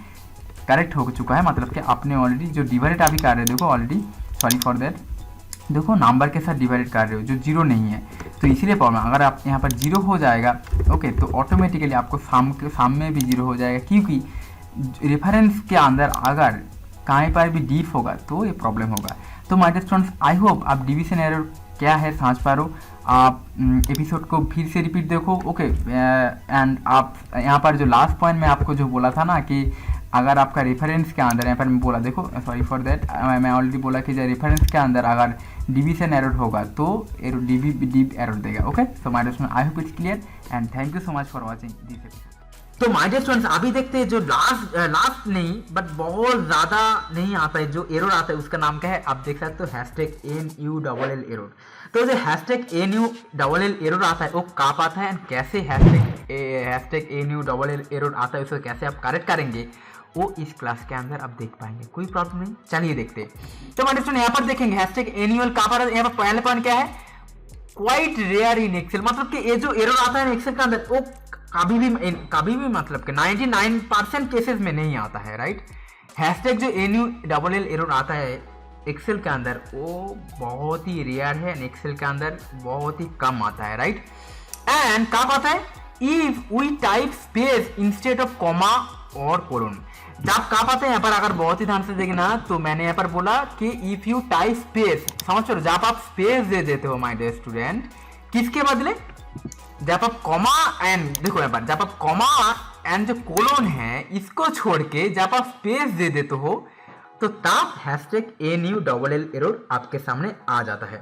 करेक्ट हो चुका है, मतलब कि आपने ऑलरेडी जो डिवाइड अभी कर रहे हो देखो ऑलरेडी, सॉरी फॉर दैट, देखो नंबर के साथ डिवाइड कर रहे हो जो 0 नहीं है, तो इसीलिए प्रॉब्लम। अगर आप यहाँ पर 0 हो जाएगा ओके, तो ऑटोमेटिकली आपको साम में भी 0 हो जाएगा, क्योंकि रेफरेंस के अंदर अगर कहीं पर भी डीफ होगा तो ये प्रॉब्लम होगा। तो my dear students, I hope आप डिवीजन एरर क्या है समझ पा रहे हो। आप एपिसोड को फिर से रिपीट देखो ओके। एंड आप यहाँ पर जो लास्ट पॉइंट में आपको जो बोला था ना कि अगर आपका रेफरेंस के अंदर, यहाँ पर मैं बोला देखो सॉरी फॉर दैट, मैं ऑलरेडी बोला कि जो रेफरेंस के अंदर अगर डिवीजन एरर होगा तो डिव एरर देगा okay. So my dear students, I hope it's clear and thank you so much for watching this episode. तो माय डियर स्टूडेंट्स, अभी देखते हैं जो लास्ट नहीं बट बहुत ज़्यादा नहीं आता है जो एरर आता है, उसका नाम क्या है आप देख सकते हो, #NULL एरर। तो जो #NULL एरर आता है वो कब आता है एंड कैसे #NULL एरर आता है उसको कैसे आप करेक्ट करेंगे वो इस क्लास के अंदर आप देख पाएंगे, कोई प्रॉब्लम नहीं। चलिए देखते हैं। तो माय डियर स्टूडेंट, यहाँ पर देखेंगे #NULL कब आता है। यहाँ पर पहले पॉइंट क्या है, क्वाइट रेयर इन एक्सेल, मतलब कि ये जो एरर आता है एक्सेल के अंदर वो कभी भी मतलब कि 99% केसेस में नहीं आता है राइट। जो NULL एरर आता है एक्सेल के अंदर वो बहुत ही रेयर है, एक्सेल के अंदर बहुत ही कम आता है राइट। एंड कब आता है, if we type space instead of comma और कोलन। जब कब आता है यहाँ पर, अगर बहुत ही ध्यान से देखना तो मैंने यहाँ पर बोला कि इफ यू टाइप स्पेस, समझ लो जब आप स्पेस दे देते हो माय डियर स्टूडेंट, किसके बदले, जब आप कॉमा एंड देखो यहाँ पर जब आप कॉमा एंड जो कोलोन है इसको छोड़ के जब आप स्पेस दे देते हो तो तब #NULL एरर आपके सामने आ जाता है।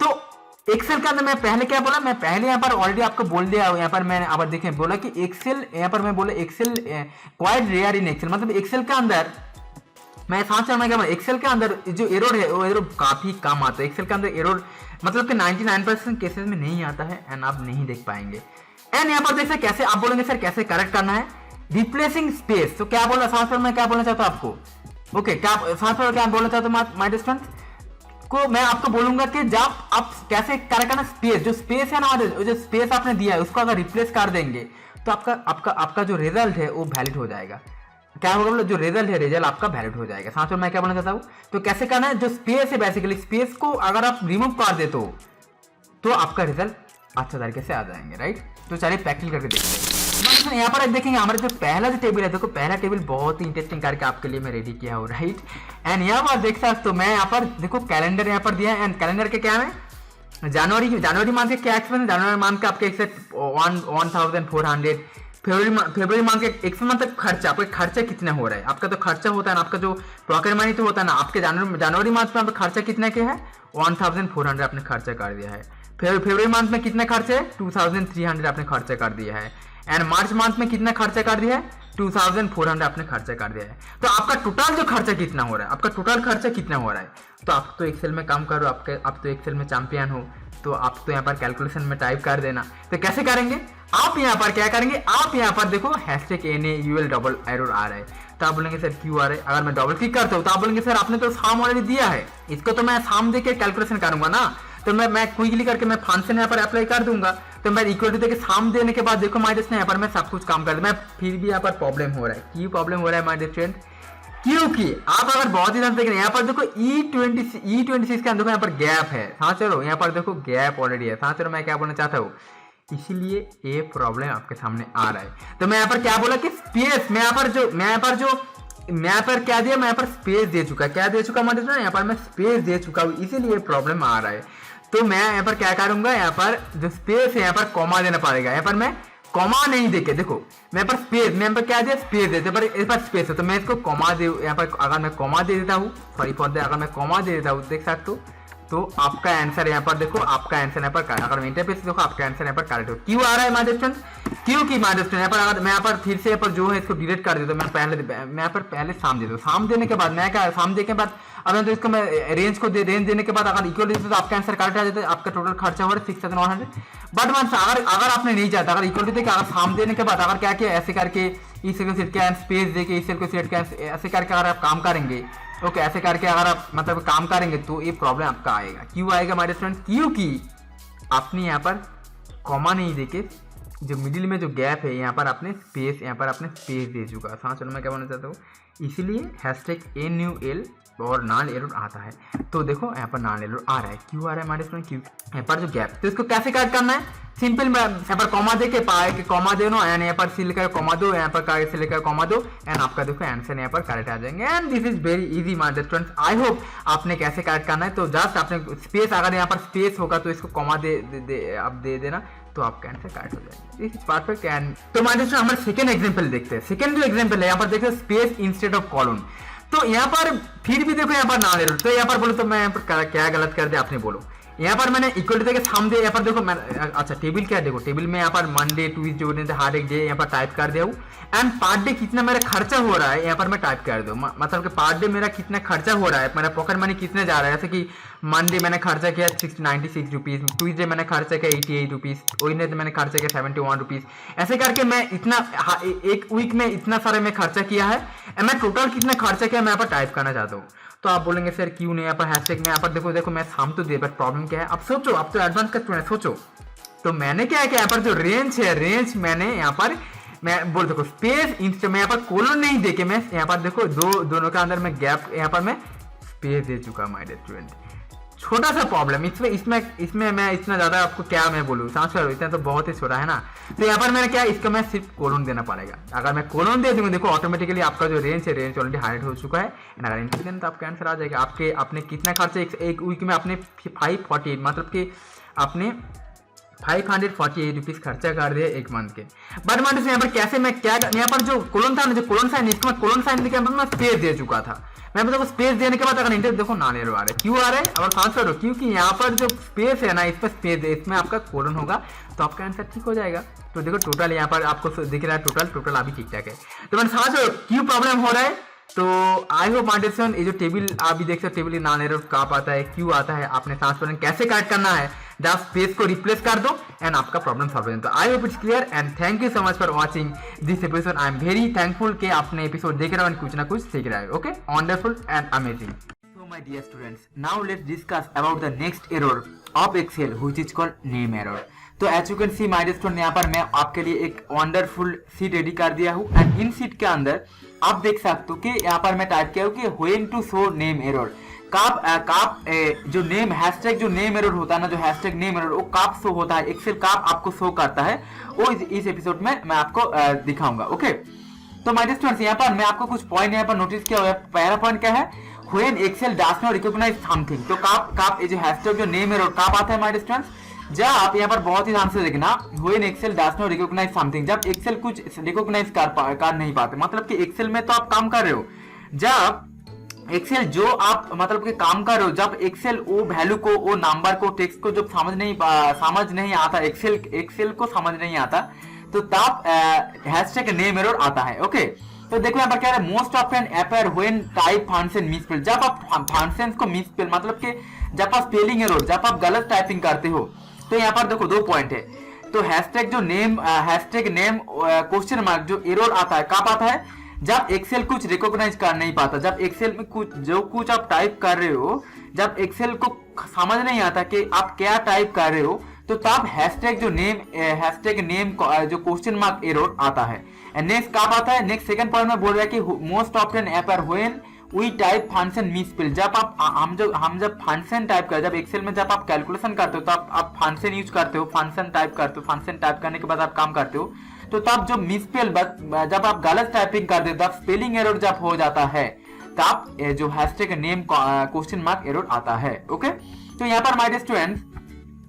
तो एक्सेल के अंदर मैं पहले क्या बोला, मैं पहले यहाँ पर ऑलरेडी आपको बोल दिया, यहाँ पर मैंने अब देखें बोला कि एक्सेल, यहाँ पर मैं बोला Excel quite rare in Excel, मतलब एक्सेल के अंदर मैं समझ रहा हूँ एक्सेल के अंदर जो एरर है वो एरर काफी कम आता है। एक्सेल के अंदर एरर मतलब कि 99% केसेस में नहीं आता है एंड आप नहीं देख पाएंगे। एंड यहाँ पर देखिए कैसे आप बोलेंगे सर कैसे करेक्ट करना है, रिप्लेसिंग स्पेस। तो क्या बोला समझ, मैं क्या बोलना चाहता हूँ आपको ओके, क्या समझ क्या बोलना चाहता हूँ माय डियर स्टूडेंट्स को, मैं आपको बोलूंगा कि जब आप कैसे करेक्ट करना, स्पेस जो स्पेस है ना, जो स्पेस आपने दिया है उसको अगर रिप्लेस कर देंगे तो आपका जो रिजल्ट है वो वैलिड हो जाएगा। क्या होगा, मतलब जो रिजल्ट है रिजल्ट आपका वैलिड हो जाएगा। साथ में मैं क्या बोलना चाहता हूँ, तो कैसे करना है, जो स्पेस है बेसिकली स्पेस को अगर आप रिमूव कर देते हो तो आपका रिजल्ट अच्छा तरीके से आ जाएंगे राइट। तो चलिए प्रैक्टिकल करके देखते हैं। यहाँ पर देखेंगे हमारे जो पहला जो टेबल है, देखो पहला टेबल बहुत ही इंटरेस्टिंग करके आपके लिए मैं रेडी किया हूँ राइट। एंड यहाँ पर देख सकते हो मैं यहाँ पर देखो कैलेंडर यहाँ पर दिया है एंड कैलेंडर के क्या है, जनवरी मंथ के क्या एक्सपेंस, जनवरी मंथ का आपके 1400, फरवरी मंथ के एक मंथ तक खर्चा, आपका खर्चा कितना हो रहा है, आपका तो खर्चा होता है ना, आपका जो पॉकेट मनी तो होता है ना, आपके जनवरी मंथ में आपका खर्चा कितना के है 1400 आपने खर्चा कर दिया है। फरवरी मंथ में कितना खर्चा है 2300 आपने खर्चा कर दिया है। एंड मार्च मंथ में कितना खर्चा कर दिया है 2400 आपने खर्चा कर दिया है। तो आपका टोटल जो खर्चा कितना हो रहा है, आपका टोटल खर्चा कितना हो रहा है, तो आप तो एक्सेल में काम करो, आप तो एक्सेल में चैंपियन हो, तो आप तो यहाँ पर कैलकुलेशन में टाइप कर देना। तो कैसे करेंगे, आप यहाँ पर क्या करेंगे, आप यहाँ पर देखो #NAUL एरर आ रहा है, तो आप बोलेंगे सर क्यों आ रहा है। अगर मैं डबल क्लिक करता हूँ तो आप बोलेंगे सर आपने तो साम ऑलरेडी दिया है, इसको तो मैं साम देके कैलकुलेशन करूंगा ना, तो मैं क्विकली करके मैं फंक्शन यहाँ पर अप्लाई कर दूंगा। तो मैं इक्वल टू देके साम देने के बाद देखो माय डियर यहाँ पर मैं सब कुछ काम कर दूं, मैं फिर भी यहाँ पर प्रॉब्लम हो रहा है। क्यों प्रॉब्लम हो रहा है माय डियर फ्रेंड, क्योंकि आप अगर बहुत ही ध्यान से देखें यहाँ पर देखो E26 के अंदर यहाँ पर गैप है, हाँ चलो यहाँ पर देखो गैप ऑलरेडी है, हाँ चलो मैं क्या बोलना चाहता हूँ, इसीलिए ये प्रॉब्लम आपके सामने आ रहा है। तो मैं यहाँ पर क्या बोला कि स्पेस, मैं यहाँ पर क्या दिया, मैं यहाँ पर स्पेस दे चुका, क्या दे चुका मतलब ना, यहाँ पर मैं स्पेस दे चुका हूँ, इसीलिए प्रॉब्लम आ रहा है। तो मैं यहाँ पर क्या करूंगा, यहाँ पर जो स्पेस है यहाँ पर कॉमा देना पड़ेगा, यहाँ पर मैं कॉमा नहीं देके देखो मैं पर स्पेस, मैं यहाँ पर क्या दिया स्पेस देते पर इस पर स्पेस है, तो मैं इसको कॉमा दे, यहाँ पर अगर मैं कॉमा दे देता हूँ, सॉरी फॉर दैट, अगर मैं कॉमा दे देता हूँ देख सकते हो, तो आपका आंसर यहाँ पर देखो, आपका आंसर यहाँ पर अगर मैं इंटरफेस देखो आपका आंसर यहाँ पर करेक्ट हो। क्यों आ रहा है माय स्टूडेंट, क्योंकि माय स्टूडेंट यहाँ पर अगर मैं यहाँ पर फिर से यहाँ पर जो है इसको डिलीट कर देता हूँ, मैं यहाँ पर पहले साम दे दूँ, साम देने के बाद मैं क्या साम देने के बाद अब तो इसको मैं रेंज को रेंज देने के बाद अगर इक्वल देते तो आपका आंसर करेक्ट आ जाता है। आपका टोटल खर्चा हो रहा है 6100। बट मान अगर आपने नहीं चाहता, अगर इक्वल देते अगर साम देने के बाद अगर क्या किया ऐसे करके इस सेल को सिलेक्ट किया, स्पेस देके इस सेल को सिलेक्ट किया, ऐसे करके अगर आप काम करेंगे, ओके ऐसे करके अगर आप मतलब काम करेंगे तो ये प्रॉब्लम आपका आएगा। क्यों आएगा हमारे स्टूडेंट, क्योंकि आपने यहाँ पर कॉमा नहीं देके जो मिडिल में जो गैप है यहाँ पर आपने स्पेस दे चुका। हाँ चलो मैं क्या बोलना चाहता हूँ, इसीलिए हैशटैग NUL और नॉन एरर आता है। तो देखो यहाँ पर नॉन एरर आ रहा है। क्यों आ रहा है हमारे स्टूडेंट, क्यों यहाँ पर जो गैप, तो इसको कैसे कट करना है, सिंपल मैं यहाँ पर कॉमा दे के पाए के कॉमा दे नो एंड यहाँ पर सिल कर कॉमा दो, यहाँ पर सिल कर कॉमा दो एंड आपका देखो आंसर यहाँ पर करेक्ट आ जाएंगे। And this is very easy my dear students. I hope आपने कैसे करेक्ट करना है, तो जस्ट आपने स्पेस अगर यहाँ पर स्पेस होगा तो इसको कॉमा आप दे देना तो आपका आंसर करेक्ट हो जाएगा। This is perfect. एंड तो माय डियर स्टूडेंट हमारे सेकंड एग्जांपल देखते हैं। सेकंड जो एग्जांपल है यहाँ पर देखो स्पेस इंस्टेड ऑफ कॉलन, तो यहाँ पर फिर भी देखो यहाँ पर नॉन एरर, तो यहाँ पर बोलो तो मैं यहाँ पर क्या गलत कर दिया आपने बोलो। यहाँ पर मैंने इक्वल देके सामने यहाँ पर देखो मैं अच्छा टेबल क्या देखो, टेबल में यहाँ पर मंडे ट्यूसडे वेडनेसडे हर एक डे यहाँ पर टाइप कर दिया हूँ एंड पर डे कितना मेरा खर्चा हो रहा है यहाँ पर मैं टाइप कर दूँ, मतलब कि पर डे मेरा कितना खर्चा हो रहा है, मेरा पॉकेट मनी कितने जा रहा है। जैसे कि मंडे मैंने खर्चा किया 96 रुपीज़, ट्यूसडे मैंने खर्चा किया 88 रुपीज़, वेडनेसडे मैंने खर्चा किया 71 रुपीज़। ऐसे करके मैं इतना एक वीक में इतना सारा मैं खर्चा किया है, मैं टोटल कितना खर्चा किया मैं यहाँ पर टाइप करना चाहता हूँ। तो आप बोलेंगे सर क्यों नहीं यहाँ पर हैशटैग में यहाँ पर देखो मैं साम तो दे, बट प्रॉब्लम क्या है, अब सोचो, अब तो एडवांस का स्टूडेंट सोचो। तो मैंने क्या है कि यहाँ पर जो रेंज है, रेंज मैंने यहाँ पर मैं बोल देखो स्पेस इंस्ट में यहाँ पर कोलन नहीं देके मैं यहाँ पर देखो दोनों के अंदर में गैप यहाँ पर मैं स्पेस दे चुका माय डियर स्टूडेंट। छोटा सा प्रॉब्लम इसमें मैं इतना ज्यादा आपको क्या मैं बोलूँ, समझ रहे हो, इतना तो बहुत ही छोटा है ना। तो यहाँ पर मैंने क्या इसका मैं सिर्फ कोलन देना पड़ेगा। अगर मैं कोलन दे दूंगा देखो ऑटोमेटिकली आपका जो रेंज है, रेंज ऑलरेडी हाइड हो चुका है एंड अगर एंट्री देना तो आपका आंसर आ जाएगा। आपने कितना खर्चा एक वीक में आपने 548 मतलब कि आपने 548 रुपीज खर्चा कर दिया एक मंथ के। बट मान यहाँ पर कैसे मैं क्या यहाँ पर जो कोलन था, जो कोलन साइन, इसको मैं कोलन साइन देके मैं स्पेस दे चुका था। मैं देखो स्पेस देने के बाद अगर इंटर देखो नॉन एरर आ रहा है। क्यों आ रहा है, और आंसर हो क्योंकि यहाँ पर जो स्पेस है ना, इस पर स्पेस है, इसमें आपका कोलन होगा तो आपका आंसर ठीक हो जाएगा। तो देखो टोटल यहाँ पर आपको दिख रहा है, टोटल अभी ठीक ठाक है। तो मैंने समझ क्यों प्रॉब्लम हो रहा है। तो आई होप अंडरस्टैंड ये जो टेबल आप भी देख सकते हो, टेबल नॉन एरर कब आता है, क्यों आता है, आपने ट्रांसपेरेंट कैसे कट करना है, जस्ट स्पेस को रिप्लेस कर दो एंड आपका प्रॉब्लम सॉल्व हो जाए। तो I hope it's clear and thank you so much for watching this episode. I am very thankful कि आपने एपिसोड देख रहे हो और कुछ ना कुछ सीख रहे हो। Okay, wonderful and amazing. So my dear students, now let's discuss about the next error of Excel which is called name error. तो as you can see my dear student, यहाँ पर मैं आपके लिए एक वंडरफुल सीट रेडी कर दिया हूँ एंड इन सीट के अंदर आप देख सकते हो कि यहाँ पर मैं टाइप किया हूँ कि when to show name error. जो नेम हैशटैग जो नेम एरर होता है ना, जो हैशटैग नेम एरर वो कब शो होता है, एक्सेल कब आपको शो करता है, वो इस एपिसोड में मैं आपको दिखाऊंगा। ओके, तो माय डियर स्टूडेंट्स यहाँ पर मैं आपको कुछ पॉइंट यहाँ पर नोटिस किया हुआ है। पहला पॉइंट क्या है, when Excel does not recognise something. तो कब ये जो हैशटैग जो नेम एरर कब आता है माय डियर स्टूडेंट्स, जब आप यहाँ पर बहुत ही ध्यान से देखना, when Excel does not recognise something, जब एक्सेल कुछ रिकॉग्नाइज कर नहीं पाते, मतलब कि एक्सेल में तो आप काम कर रहे हो, जब एक्सेल जो आप मतलब कि काम कर रहे हो, जब एक्सेल वो वैल्यू को, वो नंबर को, टेक्स्ट को जब समझ नहीं आता, एक्सेल को समझ नहीं आता, तो तब हैशटैग नेम एरर आता है। ओके, तो देखो यहाँ पर क्या है, most often appear when type function misspell. जब आप फंक्शंस को मिसस्पेल मतलब कि जब आप स्पेलिंग एरर, जब आप गलत टाइपिंग करते हो, तो यहाँ पर देखो 2 पॉइंट है। तो हैशटैग नेम क्वेश्चन मार्क जो एरर आता है कब आता है, जब एक्सेल कुछ रिकॉग्नाइज कर नहीं पाता, जब एक्सेल में कुछ आप टाइप कर रहे हो, जब एक्सेल को समझ नहीं आता कि आप क्या टाइप कर रहे हो, तो तब हैशटैग नेम जो क्वेश्चन मार्क एरर आता है। नेक्स्ट कब आता है, नेक्स्ट सेकंड पॉइंट में बोल रहा है कि most often appear when we type function misspell. जब हम जब फंक्शन टाइप करते, जब एक्सेल में जब आप कैलकुलेशन करते हो, तो आप फंक्शन यूज करते हो, फंक्शन टाइप करते हो, फंक्शन टाइप करने के बाद आप काम करते हो, तो तब जो मिसस्पेल, जब आप गलत टाइपिंग करते हो, तब स्पेलिंग एरर जब हो जाता है, तब जो hashtag name question mark error आता है। ओके, तो यहाँ पर माय डियर स्टूडेंट्स,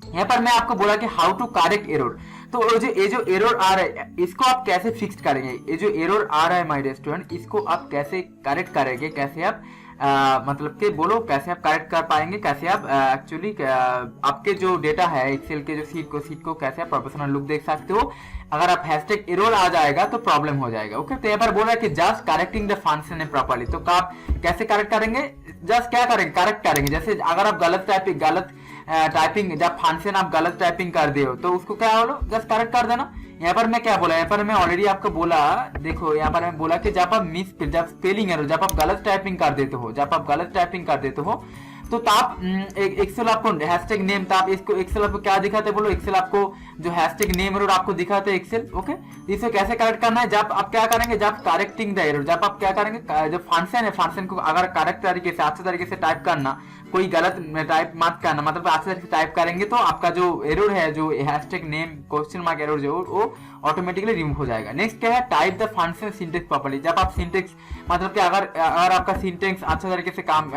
यहाँ पर मैं आपको बोला कि हाउ टू करेक्ट एरर। तो ये जो एरर आ रहा है, इसको आप कैसे फिक्स करेंगे, ये जो एरर आ रहा है माय डियर स्टूडेंट, इसको आप कैसे करेक्ट करेंगे, कैसे आप मतलब कि बोलो कैसे आप करेक्ट कर पाएंगे, कैसे आप एक्चुअली आपके जो डेटा है एक्सेल के जो सीट को कैसे आप प्रोफेशनल लुक देख सकते हो। अगर आप हैशटैग एरर आ जाएगा तो प्रॉब्लम हो जाएगा। ओके, तो यहाँ पर बोला है कि just correcting the function properly, तो आप कैसे करेक्ट करेंगे, जस्ट क्या करेंगे, करेक्ट करेंगे। जैसे अगर आप गलत टाइपिंग जब फंक्शन आप गलत टाइपिंग कर दे हो तो उसको क्या बोलो, जस्ट करेक्ट कर देना। यहाँ पर मैं क्या बोला, यहाँ पर मैं ऑलरेडी आपको बोला, देखो यहाँ पर मैं बोला कि जब आप जब स्पेलिंग एरर, जब आप गलत टाइपिंग कर देते हो, जब आप गलत टाइपिंग कर देते हो तो आप एक्सेल आपको हैशटैग नेम, तो आप इसको एक्सेल आपको क्या दिखाते बोलो, एक्सेल आपको जो हैशटैग नेम एरर आपको दिखाते हैं एक्सेल। ओके, इसे कैसे करेक्ट करना है, जब आप क्या करेंगे, जब करेक्टिंग द एरर, जब आप क्या करेंगे, जब फंक्शन है फंक्शन को अगर करेक्ट तरीके से अच्छे तरीके से टाइप करना, कोई गलत टाइप मत करना, मतलब अच्छे तरीके से टाइप करेंगे तो आपका जो एरर है, जो hashtag name question mark error जो वो ऑटोमेटिकली रिमूव हो जाएगा। नेक्स्ट क्या है, type the function syntax properly. जब आप सिंटेक्स मतलब कि अगर आपका सिंटेक्स अच्छा तरीके से काम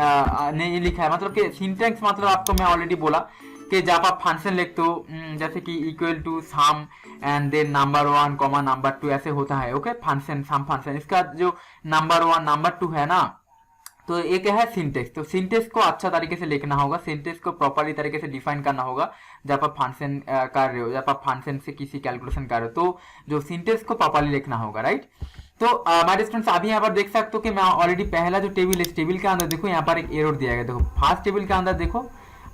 नहीं लिखा है, मतलब कि सिंटेक्स मतलब आपको मैं ऑलरेडी बोला कि जब आप फंक्शन लिखते हो जैसे कि equal to sum and then number 1 comma number 2 ऐसे होता है। ओके, फंक्शन सम फंक्शन, इसका जो नंबर 1 नंबर 2 है ना, तो एक है सिंटेक्स। तो सिंटेक्स को अच्छा तरीके से लिखना होगा, सिंटेक्स को प्रॉपर्ली तरीके से डिफाइन करना होगा जब आप फंक्शन कर रहे हो, जब आप फंक्शन से किसी कैलकुलेशन कर रहे हो तो जो सिंटेक्स को प्रॉपर्ली लिखना होगा, राइट। तो हमारे स्टूडेंट्स अभी यहाँ पर देख सकते हो कि मैं ऑलरेडी पहला जो टेबल है, इस टेबल के अंदर देखो यहाँ पर एक एरर दिया गया। देखो फर्स्ट टेबल के अंदर देखो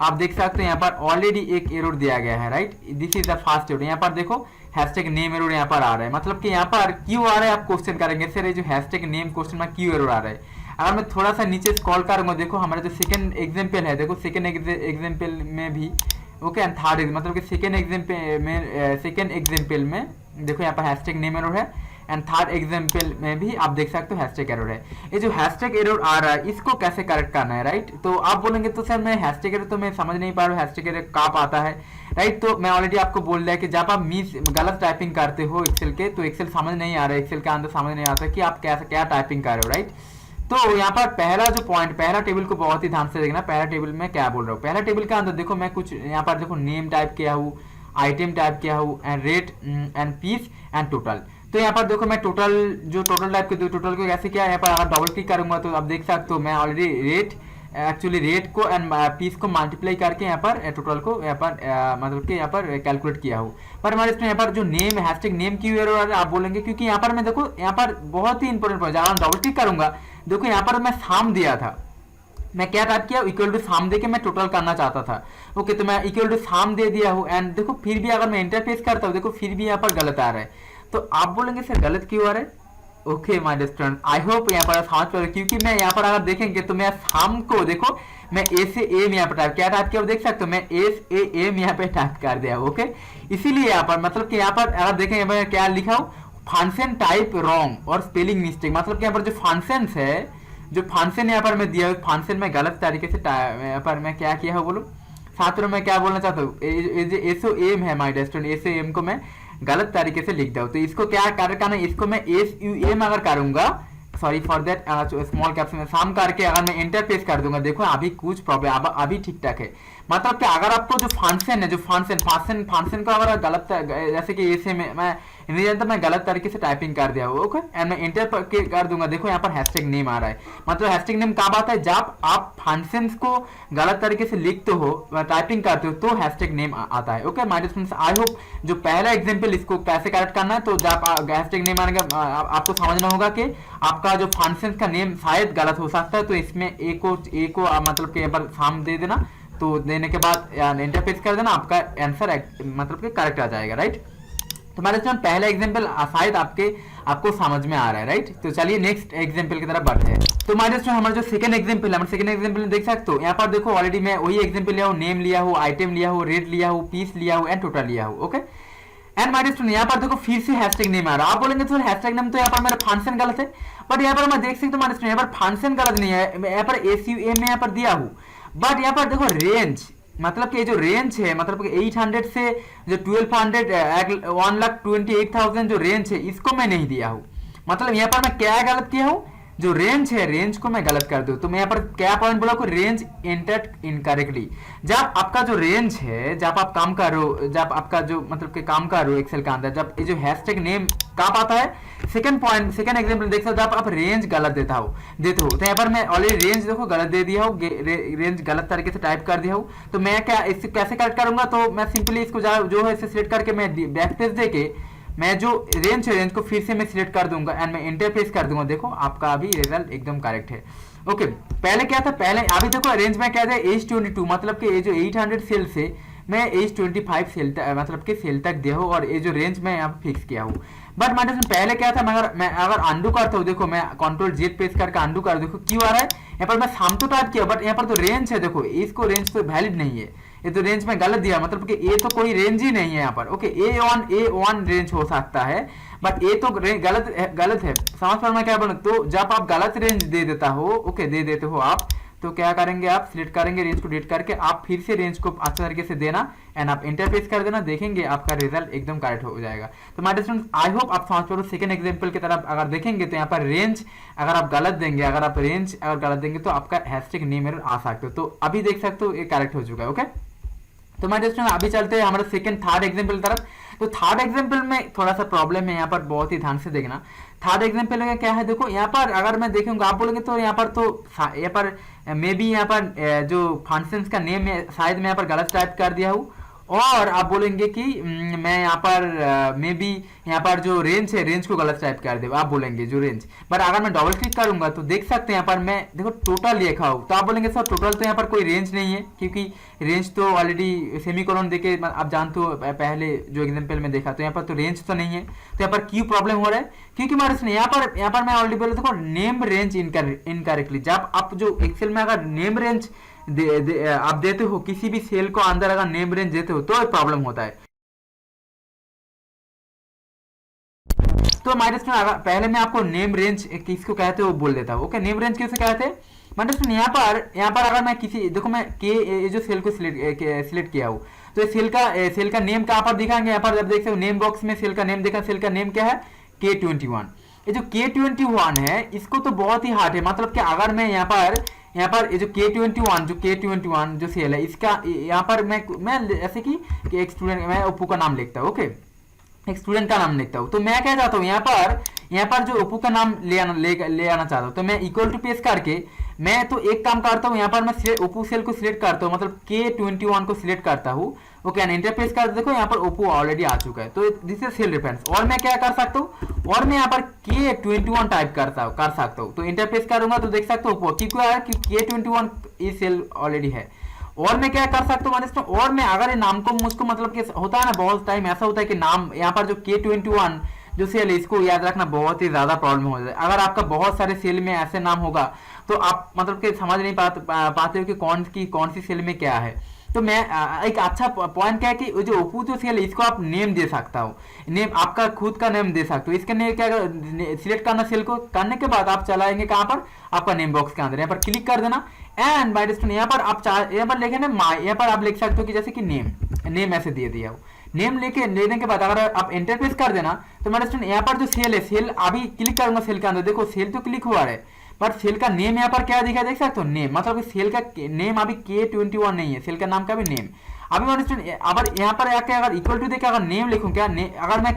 आप देख सकते हो यहाँ पर ऑलरेडी एक एरर दिया गया है, right. This is the first error. यहाँ पर देखो हैशटैग नेम एरर यहाँ पर आ रहा है, मतलब कि यहाँ पर क्यों आ रहा है आप क्वेश्चन करेंगे सर, ये जो हैशटैग नेम क्वेश्चन में क्यों एरर आ रहा है। अगर मैं थोड़ा सा नीचे स्क्रॉल करूंगा, देखो हमारा जो सेकंड एग्जांपल है, देखो सेकंड एग्जांपल में भी ओके एंड थर्ड मतलब कि सेकंड एग्जांपल में देखो यहाँ पर हैशटैग नेम एरर है एंड थर्ड एग्जांपल में भी आप देख सकते हो हैशटैग एरर है। ये जो हैशटैग एरर आ रहा है इसको कैसे करेक्ट करना है, राइट। तो आप बोलेंगे तो सर मैं हैशटैग एरर तो मैं समझ नहीं पा रहा हूँ, हैशटैग एरर कब आता है, राइट। तो मैं ऑलरेडी आपको बोल दिया कि जब आप गलत टाइपिंग करते हो एक्सेल के, तो एक्सेल समझ नहीं आ रहा है, एक्सेल के अंदर समझ नहीं आता कि आप क्या टाइपिंग कर रहे हो, राइट। तो यहाँ पर पहला जो पॉइंट, पहला टेबल को बहुत ही ध्यान से देखना, पहला टेबल में क्या बोल रहा हूँ। पहला टेबल के अंदर देखो मैं कुछ यहाँ पर देखो नेम टाइप किया हूँ, आइटम टाइप किया हूँ and rate and piece and total. तो यहाँ पर देखो मैं टोटल टाइप के टोटल को कैसे किया, यहाँ पर अगर डबल क्लिक करूंगा तो आप देख सकते हो मैं ऑलरेडी रेट को एंड पीस को मल्टीप्लाई करके यहाँ पर टोटल को यहाँ पर मतलब कि यहाँ पर कैलकुलेट किया हूँ। पर हमारे इसमें यहाँ पर जो नेम है हैशटैग नेम क्यों एरर आ रहा है आप बोलेंगे, क्योंकि यहाँ पर मैं देखो यहाँ पर बहुत ही इंपॉर्टेंट पॉइंट, अगर डबल क्लिक करूंगा देखो यहाँ पर मैं साम दिया था, मैं क्या टाइप किया इक्वल टू साम दे के मैं टोटल करना चाहता था। ओके, तो मैं इक्वल टू साम दे दिया हूँ एंड देखो फिर भी अगर मैं इंटरफेस करता हूँ देखो फिर भी यहाँ पर गलत आ रहा है। तो आप बोलेंगे सर गलत क्यों आ रहा है। Okay my dear student, I hope यहाँ पर समझ पा रहे, क्योंकि मैं यहाँ पर अगर देखेंगे तो मैं साम को देखो मैं ए से एम यहाँ पर टाइप किया हो, देख सकते हो मैं एम यहाँ पे टाइप कर दिया। ओके, इसीलिए यहाँ पर मतलब कि यहाँ पर अगर देखेंगे मैं क्या लिखा हूँ, फंक्शन टाइप रॉन्ग और स्पेलिंग मिस्टेक, मतलब कि यहाँ पर जो फंक्शन है, जो फंक्शन यहाँ पर मैं दिया हूँ फंक्शन में गलत तरीके से यहाँ पर मैं क्या किया हूँ बोलो। साथ में मैं क्या बोलना चाहता हूँ, S O M my dear student, S O M मैं गलत तरीके से लिख दूं, तो इसको क्या करना है, इसको मैं एस यू एम अगर करूंगा, sorry for that small caps में साम करके अगर मैं इंटरफेस कर दूंगा देखो अभी कुछ प्रॉब्लम, अभी ठीक ठाक है। मतलब कि अगर आपको जो फंक्शन है, जो फंक्शन को अगर गलत जैसे कि ऐसे में मैं नहीं जानता, मैं गलत तरीके से टाइपिंग कर दिया ओके एंड मैं इंटर कर दूंगा, देखो यहाँ पर हैशटैग नेम आ रहा है। मतलब हैशटैग नेम कब आता है, जब आप फंक्शंस को गलत तरीके से लिखते हो, टाइपिंग करते हो तो हैशटैग नेम आता है। Okay my dear students, I hope जो पहला एग्जांपल इसको कैसे करेक्ट करना है, तो जब हैशटैग नेम आने का आपको समझना होगा कि आपका जो फंक्शंस का नेम शायद गलत हो सकता है, तो इसमें ए को मतलब कि यहाँ पर साम दे देना, तो देने के बाद इंटरफेस कर देना, आपका आंसर मतलब कि करेक्ट आ जाएगा, राइट। तो हमारे पहला एग्जांपल शायद आपको समझ में आ रहा है, राइट। तो चलिए नेक्स्ट एग्जांपल की तरफ बढ़ते हैं। तो हमारे हमारा जो सेकंड एग्जांपल है, सेकंड एग्जांपल देख सकते हो यहाँ पर देखो ऑलरेडी मैं वही एग्जांपल लिया हूँ, नेम लिया हूँ, आइटम लिया हूँ, रेट लिया हूँ, पीस लिया हूँ एंड टोटल लिया हूँ। Okay and my dear student, यहाँ पर देखो फिर से हैशटैग नेम आ रहा है। आप बोलेंगे तो हैशटैग नेम तो यहाँ पर मेरा फंक्शन गलत है, बट यहाँ पर मैं देख सकता हूँ यहाँ पर फंक्शन गलत नहीं है, यहाँ पर एसयूएम में यहाँ पर दिया हूँ, बट यहाँ पर देखो रेंज, मतलब कि जो रेंज है, मतलब कि 800 से जो 1200 1,28,000 जो रेंज है इसको मैं नहीं दिया हूँ। मतलब यहाँ पर मैं क्या गलत किया हूँ, जो रेंज है रेंज को मैं गलत कर दूं तो मैं यहाँ पर क्या पॉइंट बोला को रेंज एंटर्ड इनकरेक्टली। जब आपका जो रेंज है, जब आप काम कर रहे हो, जब आपका जो मतलब कि काम कर रहे हो एक्सेल के अंदर, जब ये जो हैशटैग नेम कब आता है, सेकंड पॉइंट सेकंड एग्जांपल देख सकते हो, जब आप रेंज गलत देते हो तो यहाँ पर मैं ऑलरेडी रेंज देखो गलत दे दिया हूँ, रेंज गलत तरीके से टाइप कर दिया हूँ। तो मैं क्या इससे कैसे करेक्ट करूंगा, तो मैं सिंपली इसको जो है इसे सिलेक्ट करके मैं बैक पेज देके मैं जो रेंज है रेंज को फिर से मैं सिलेक्ट कर दूंगा एंड मैं एंटर प्रेस कर दूंगा। देखो आपका अभी रिजल्ट एकदम करेक्ट है। ओके, पहले क्या था, पहले अभी देखो रेंज में क्या था H22, मतलब कि ये जो 800 सेल से मैं H25 सेल मतलब कि सेल तक दिया हूँ और ये जो रेंज में यहाँ फिक्स किया हूँ। बट मैंने पहले क्या था, मैं अगर अंडू करता हूँ, देखो मैं Ctrl Z प्रेस करके अंडू कर, देखो क्यों आ रहा है, यहाँ पर मैं साम तो टाइप किया बट यहाँ पर तो रेंज है, देखो इसको रेंज तो वैलिड नहीं है, ये तो रेंज में गलत दिया, मतलब कि ए तो कोई रेंज ही नहीं है यहाँ पर। ओके, A1 रेंज हो सकता है बट ए तो गलत है। समझ पर मैं क्या बोलूँ, तो जब आप गलत रेंज दे देता हो, ओके दे देते हो आप, तो क्या करेंगे आप सिलेक्ट करेंगे रेंज को डिलीट करके, आप फिर से रेंज को अच्छा तरीके से देना एंड आप इंटरफेस कर देना, देखेंगे आपका रिजल्ट एकदम करेक्ट हो जाएगा। तो my dear students, I hope आप समझ पाओ। सेकंड एग्जांपल की तरफ अगर देखेंगे तो यहाँ पर रेंज अगर आप गलत देंगे, अगर आप रेंज अगर गलत देंगे तो आपका हैशटैग नेम एरर आ सकते हो। तो अभी देख सकते हो ये करेक्ट हो चुका है। ओके, तो मैं दोस्तों अभी चलते हैं हमारे सेकंड थर्ड एग्जांपल तरफ। तो थर्ड एग्जांपल में थोड़ा सा प्रॉब्लम है, यहाँ पर बहुत ही ध्यान से देखना। थर्ड एग्जांपल का क्या है, देखो यहाँ पर अगर मैं देखूंगा, आप बोलेंगे तो यहाँ पर मे बी यहाँ पर जो फंक्शंस का नेम है शायद मैं यहाँ पर गलत टाइप कर दिया हूँ, और आप बोलेंगे कि मैं यहाँ पर मे बी यहाँ पर जो रेंज है रेंज को गलत टाइप कर दे, आप बोलेंगे जो रेंज, बट अगर मैं डबल क्लिक करूंगा तो देख सकते हैं यहाँ पर मैं देखो टोटल लिखा हूँ, तो आप बोलेंगे सर टोटल तो यहाँ पर कोई रेंज नहीं है, क्योंकि रेंज तो ऑलरेडी सेमीकोलन देके आप जानते हो पहले जो एग्जांपल में देखा, तो यहाँ पर तो रेंज तो नहीं है। तो यहाँ पर क्यों प्रॉब्लम हो रहा है, क्योंकि हमारे यहाँ पर मैं ऑलरेडी बोला देखो नेम रेंज इनकरेक्टली। जब आप जो एक्सेल में अगर नेम रेंज आप देते हो, किसी भी सेल को अंदर अगर नेम रेंज देते हो तो प्रॉब्लम होता है। तो माय डियर पहले मैं आपको नेम रेंज किसको कहते हो वो बोल देता हूँ। ओके, नेम रेंज किसे कहते हैं, मतलब यहाँ पर अगर मैं किसी देखो मैं ये जो सेल को सिलेक्ट किया हूँ, तो ये सेल का नेम कहाँ पर दिखाएंगे, यहाँ पर जब देख सकते हो नेम बॉक्स में सेल का नेम देखा, सेल का नेम क्या है K21। ये जो K21 है इसको तो बहुत ही हार्ड है, मतलब कि अगर मैं यहाँ पर ये जो K21 जो सेल है इसका यहाँ पर मैं ऐसे कि एक स्टूडेंट मैं ओप्पो का नाम लिखता हूँ। ओके, एक स्टूडेंट का नाम लिखता हूँ, तो मैं क्या चाहता हूँ यहाँ पर जो ओप्पो का नाम ले आना चाहता हूँ, तो मैं इक्वल टू पेस्ट करके मैं तो एक काम करता हूँ, यहाँ पर मैं ओप्पो सेल को सिलेक्ट करता हूँ, मतलब K21 को सिलेक्ट करता हूँ। ओके, एंड इंटर प्रेस कर, देखो यहाँ पर ओप्पो ऑलरेडी आ चुका है, तो दिस इज सेल रेफरेंस। और मैं क्या कर सकता हूँ, और मैं यहाँ पर K21 टाइप कर सकता हूँ, तो इंटर प्रेस करूंगा तो देख सकते हो ओप्पो, क्योंकि यार K21 ये सेल ऑलरेडी है। और मैं क्या कर सकता हूँ, और मैं अगर ये नाम को मुझको मतलब कि होता है ना बहुत टाइम ऐसा होता है कि नाम यहाँ पर जो K21 जो सेल है इसको याद रखना बहुत ही ज्यादा प्रॉब्लम हो जाता है। अगर आपका बहुत सारे सेल में ऐसे नाम होगा तो आप मतलब कि समझ नहीं पाते हो कि कौन सी सेल में क्या है। तो मैं एक अच्छा पॉइंट क्या है कि जो ओप्पो जो सेल है इसको आप नेम दे सकता हो, नेम आपका खुद का नेम दे सकते हो। इसके लिए क्या सिलेक्ट करना, सेल को करने के बाद आप चलाएंगे कहाँ पर आपका नेम बॉक्स के अंदर, यहाँ पर क्लिक कर देना एंड बाय डिफॉल्ट यहाँ पर आप यहाँ पर लिखे ना यहाँ पर आप लिख सकते हो कि जैसे कि नेम ऐसे दे दिया हो। नेम लेने के बाद अगर आप एंटर प्रेस कर देना तो मेरे स्टूडेंट यहाँ पर जो सेल है, सेल अभी क्लिक करूंगा सेल के अंदर, देखो सेल तो क्लिक हुआ है पर सेल का नेम यहाँ पर क्या दिखा देख सकते हो, नेम मतलब सेल का नेम अभी K21 नहीं है, सेल का नाम का भी नेम। अभी मेरे स्टूडेंट अगर यहाँ पर आके अगर इक्वल टू देके अगर नेम लिखूं क्या, अगर मैं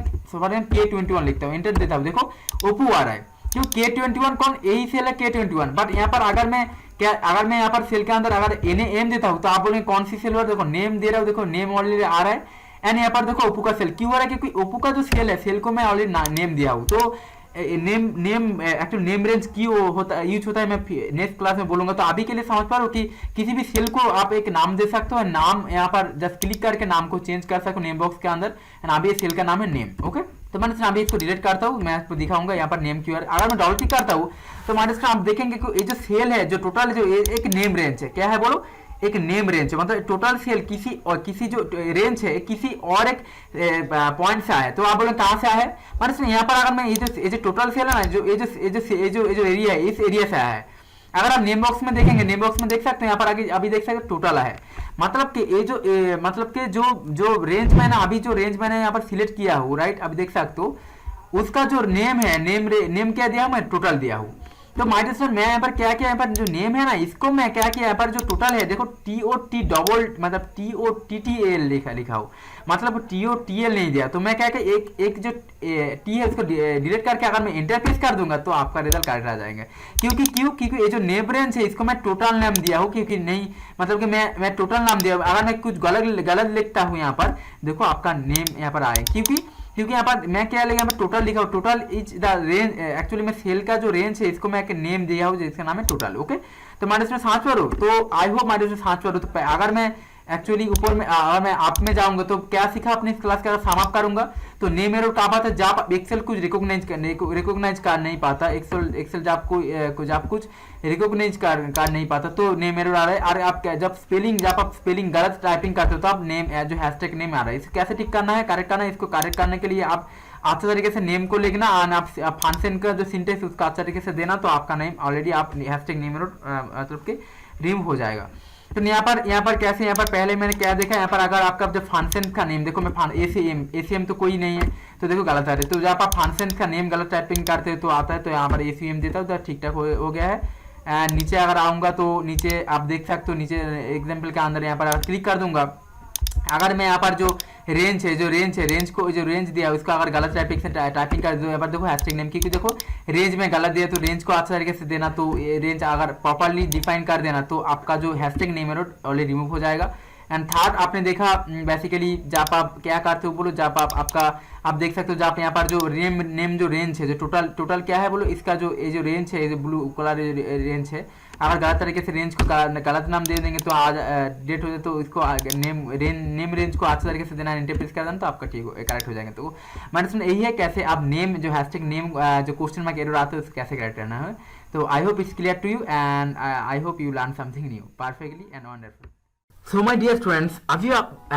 K21 लिखता हूँ, एंटर देता हूँ, देखो ओप्पो आ रहा है, क्यों K21 कौन, यही सेल है K21। बट यहाँ पर अगर मैं यहाँ पर सेल के अंदर अगर एम देता हूँ तो आप बोलेंगे कौन सी सेल हो, देखो नेम दे रहा हूँ, देखो नेम ऑलरेडी आ रहा है एंड यहाँ पर देखो ओप्पो का सेल क्यों आ रहा है, क्योंकि ओप्पो का जो सेल है सेल को मैं ऑलरेडी नेम दिया हूँ। तो नेम एक्चुअली नेम रेंज क्यों होता यूज होता है मैं नेक्स्ट क्लास में बोलूंगा। तो अभी के लिए समझ पा रहे हो कि किसी भी सेल को आप एक नाम दे सकते हो, नाम यहाँ पर जस्ट क्लिक करके नाम को चेंज कर सकते हो नेम बॉक्स के अंदर एंड अभी सेल का नाम है नेम। ओके, तो मैंने अभी इसको डिलीट करता हूँ, मैं आपको दिखाऊंगा यहाँ पर नेम क्यों। अगर मैं डबल क्लिक करता हूँ तो मैंने आप देखेंगे कि ये जो सेल है जो टोटल जो एक नेम रेंज है, क्या है बोलो, एक नेम रेंज है, मतलब टोटल सेल किसी जो रेंज है किसी और एक पॉइंट से आया है। तो आप बोले कहां से आया है, मतलब यहाँ पर अगर मैं ये जो टोटल सेल है ना, जो एरिया है इस एरिया से आया है। अगर आप नेम बॉक्स में देखेंगे, नेम बॉक्स में देख सकते हैं यहाँ पर आगे अभी देख सकते हैं टोटल है, मतलब कि ये जो मतलब कि जो रेंज मैंने अभी जो रेंज मैंने यहाँ पर सिलेक्ट किया हूँ, राइट, अभी देख सकते हो उसका जो नेम है, नेम क्या दिया हूँ मैं, टोटल दिया हूँ। तो माय डियर स्टूडेंट मैं यहाँ पर क्या किया, यहाँ पर जो नेम है ना इसको मैं क्या किया, यहाँ पर जो टोटल है देखो TOT डबल मतलब TOTTAL लिखा हो, मतलब TOTL नहीं दिया, तो मैं क्या कि एक जो टी है उसको डिलीट करके अगर मैं इंटर प्रेस कर दूंगा तो आपका रिजल्ट करेक्ट आ जाएगा। क्योंकि ये जो नेम रेंज है इसको मैं टोटल नाम दिया हूँ, क्योंकि नहीं मतलब कि मैं टोटल नाम दिया, अगर मैं कुछ गलत लिखता हूँ यहाँ पर देखो आपका नेम यहाँ पर आए, क्योंकि यहाँ पर मैं क्या लिखा, यहाँ पर टोटल लिखा हूँ, total is the range, actually मैं सेल का जो रेंज है इसको मैं एक नेम दिया हूँ जिसका नाम है टोटल। ओके, तो माइनस में 7 पर हो, तो आई होप माइनस में 7 पर हो। तो अगर मैं एक्चुअली ऊपर में अगर मैं आप में जाऊंगा तो क्या सीखा अपने इस क्लास का समाप्त करूंगा, तो नेम एरर का बात है जब एक्सेल कुछ रिकॉग्नाइज कर नहीं पाता, एक्सेल जब कुछ रिकॉग्नाइज कर नहीं पाता तो नेम एरर आ रहा है। और आप जब आप स्पेलिंग गलत टाइपिंग करते हो तो आप नेम जो हैशटैग नेम आ रहा है, इसको कैसे ठीक करना है, करेक्ट करना है। इसको करेक्ट करने के लिए आप अच्छे तरीके से नेम को लिखना और आप फंक्शन का जो सिंटेक्स उसका अच्छे तरीके से देना, तो आपका नेम ऑलरेडी आप हैशटैग नेम एरर मतलब के रिमूव हो जाएगा। तो यहाँ पर कैसे, यहाँ पर पहले मैंने क्या देखा, यहाँ पर अगर आपका जब फंक्शन का नेम देखो, मैं एसीएम तो कोई नहीं है तो देखो गलत आ रहा है, तो जब आप फंक्शन का नेम गलत टाइपिंग करते हो तो आता है, तो यहाँ पर एसीएम देता हूँ तो ठीक ठाक हो गया है। एंड नीचे अगर आऊँगा तो नीचे आप देख सकते हो, नीचे एग्जाम्पल के अंदर यहाँ पर क्लिक कर दूंगा, अगर मैं यहाँ पर जो रेंज दिया उसको अगर गलत टाइपिंग कर दो, यहाँ पर देखो हैशटैग नेम, क्योंकि देखो रेंज में गलत दिया तो रेंज को अच्छे तरीके से देना, तो रेंज अगर प्रॉपर्ली डिफाइन कर देना तो आपका जो हैशटैग नेम है ऑलरेडी रिमूव हो जाएगा। एंड थर्ड आपने देखा बेसिकली जब आप क्या करते हो बोलो, जब आप देख सकते हो जब यहाँ पर जो नेम जो रेंज है, जो टोटल क्या है बोलो, इसका जो ये जो रेंज है, ये जो ब्लू कलर रेंज है, अगर गलत तरीके से रेंज को गलत नाम दे देंगे तो आज डेट हो जाए, तो इसको नेम रेंज को अच्छे तरीके से देना, इंटरप्रेट कर देना, तो आपका ठीक करेक्ट हो जाएगा। तो मतलब यही है कैसे आप नेम जो हैशटैग नेम जो क्वेश्चन मार्क एरर आता है उसको कैसे करेक्ट करना है। तो I hope it's clear to you and I hope you learn something new perfectly and wonderful. So my dear students, अभी आप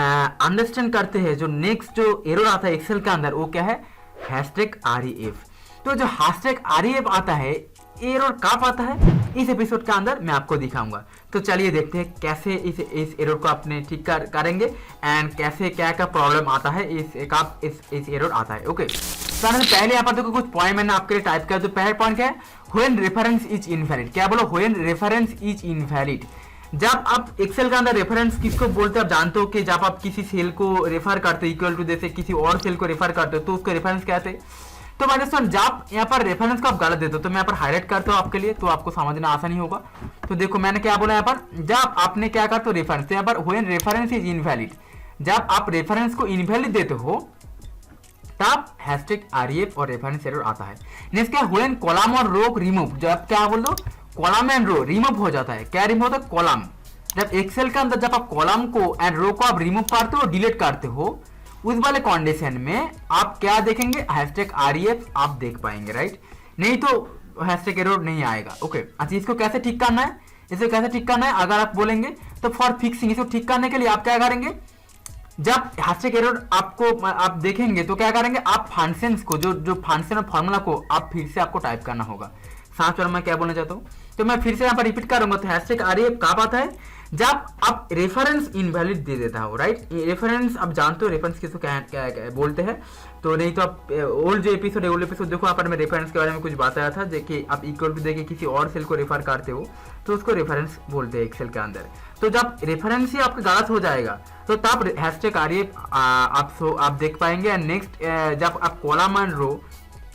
अंडरस्टैंड करते हैं जो नेक्स्ट जो एरर आता है एक्सेल के अंदर वो क्या है, हैशटैग REF। तो जो हैशटैग REF आता है एरर कब आता है, इस एपिसोड के अंदर मैं आपको दिखाऊंगा। तो चलिए देखते हैं कैसे इस एरर को अपने ठीक करेंगे एंड कैसे क्या प्रॉब्लम आता है, इस एरर आता है। ओके, तो पहले यहाँ पर देखो कुछ पॉइंट मैंने आपके लिए टाइप किया। तो पहला पॉइंट क्या है, व्हेन रेफरेंस इज इनवैलिड। क्या बोलो, व्हेन रेफरेंस इज इनवैलिड। जब आप एक्सेल के अंदर रेफरेंस किसको बोलते हैं आप जानते हो कि जब आप किसी सेल को रेफर करते हो इक्वल टू जैसे किसी और सेल को रेफर करते हो तो उसको रेफरेंस कहते हैं। तो माय डियर स्टूडेंट, जब यहाँ पर रेफरेंस को आप गलत देते हो तो मैं यहाँ पर हाईलाइट करता हूँ आपके लिए, तो आपको समझना आसानी होगा। तो देखो मैंने क्या बोला यहाँ पर, जब आपने क्या करते हो रेफरेंस, तो यहाँ पर व्हेन रेफरेंस इज इनवैलिड, जब आप रेफरेंस को इनवैलिड देते हो तब हैशटैग REF और रेफरेंस एरर आता है। नेक्स्ट क्या, व्हेन कॉलम और रो रिमूव, जब क्या बोल दो कॉलम एंड रो रिमूव हो जाता है। क्या रिमूव होता है, कॉलम। जब एक्सेल के अंदर जब आप कॉलम को एंड रो को आप रिमूव करते हो डिलीट करते हो, उस वाले कंडीशन में आप क्या देखेंगे, हैशटैग REF आप देख पाएंगे, राइट। नहीं तो हैशटैग एरर नहीं आएगा। ओके, अच्छा इसको कैसे ठीक करना है, अगर आप बोलेंगे तो फॉर फिक्सिंग, इसको ठीक करने के लिए आप क्या करेंगे, जब हैशटैग एरर आपको आप देखेंगे तो क्या करेंगे, आप फंक्शंस को जो फंक्शन और फॉर्मूला को आप फिर से आपको टाइप करना होगा। साथ में मैं क्या बोलना चाहता हूँ, तो मैं फिर से यहाँ पर रिपीट करूंगा। तो हैशटैग REF कब आता है, जब आप रेफरेंस इनवैलिड दे देता हो, राइट। रेफरेंस आप जानते हो रेफरेंस किसको क्या बोलते हैं, तो नहीं तो आप ओल्ड एपिसोड देखो, यहाँ पर मैं रेफरेंस के बारे में कुछ बताया था, देखिए आप इक्वल टू देके किसी और सेल को रेफर करते हो तो उसको रेफरेंस बोलते हैं एक्सेल के अंदर। तो जब रेफरेंस ही आपका गलत हो जाएगा तो तब हैशटैग REF आप देख पाएंगे। एंड नेक्स्ट, जब आप कॉलम एंड रो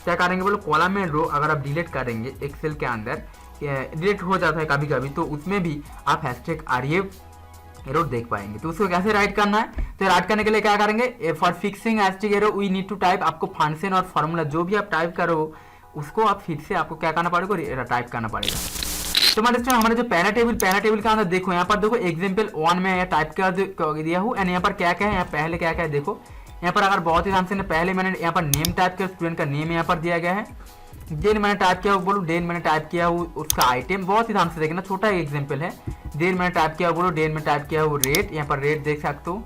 क्या करेंगे बोलो, कॉलम एंड रो अगर आप डिलीट करेंगे एक्सेल के अंदर, डिलीट हो जाता है कभी कभी, तो उसमें भी आप हैशटैग REF एरर देख पाएंगे। तो उसको कैसे राइट करना है, तो राइट करने के लिए क्या करेंगे, for fixing hashtag error we need to type, आपको फंक्शन और फॉर्मूला जो भी आप टाइप करो उसको आप फिर से आपको क्या करना पड़ेगा, टाइप करना पड़ेगा। तो मतलब हमारे जो पहला टेबल के अंदर देखो, यहाँ पर देखो एग्जाम्पल 1 में टाइप कर दिया हूँ। एंड यहाँ पर क्या क्या है, यहाँ पहले क्या क्या है देखो, यहाँ पर अगर बहुत ही ध्यान से पहले मैंने यहाँ पर नेम टाइप किया, स्टूडेंट का नेम यहाँ पर दिया गया है। देन मैंने टाइप किया बोलो, देन मैंने टाइप किया उसका आइटम, बहुत ही ध्यान से देखना, छोटा एग्जांपल है। देन मैंने टाइप किया बोलो, देन में टाइप किया वो रेट, यहाँ पर रेट देख सकते हो।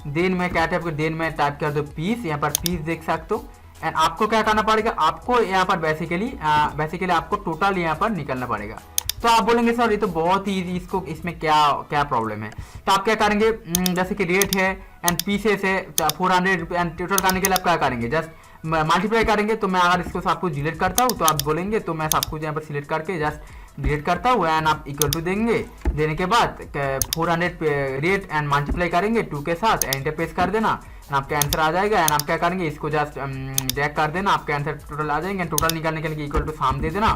देन मैं क्या टाइप किया, देन मैं टाइप किया तो पीस, यहाँ पर पीस देख सकते हो। एंड आपको क्या करना पड़ेगा, आपको यहाँ पर बेसिकली आपको टोटल यहाँ पर निकलना पड़ेगा। तो आप बोलेंगे सर ये तो बहुत ही इजी, इसको इसमें क्या क्या प्रॉब्लम है। तो आप क्या करेंगे, जैसे कि रेट है एंड पीसेस है 400 एंड टोटल करने के लिए आप क्या करेंगे, जस्ट मल्टीप्लाई करेंगे। तो मैं अगर इसको सब कुछ डिलीट करता हूँ तो आप बोलेंगे, तो मैं सब कुछ यहाँ पर सिलेक्ट करके जस्ट डिलीट करता हूँ एंड आप इक्वल टू देंगे। देने के बाद 400 रेट एंड मल्टीप्लाई करेंगे 2 के साथ, एंटर प्रेस कर देना, आपका आंसर आ जाएगा। एंड आप क्या करेंगे, इसको जस्ट ड्रैग कर देना, आपका आंसर टोटल आ जाएंगे। टोटल निकालने के लिए इक्वल टू साम दे देना,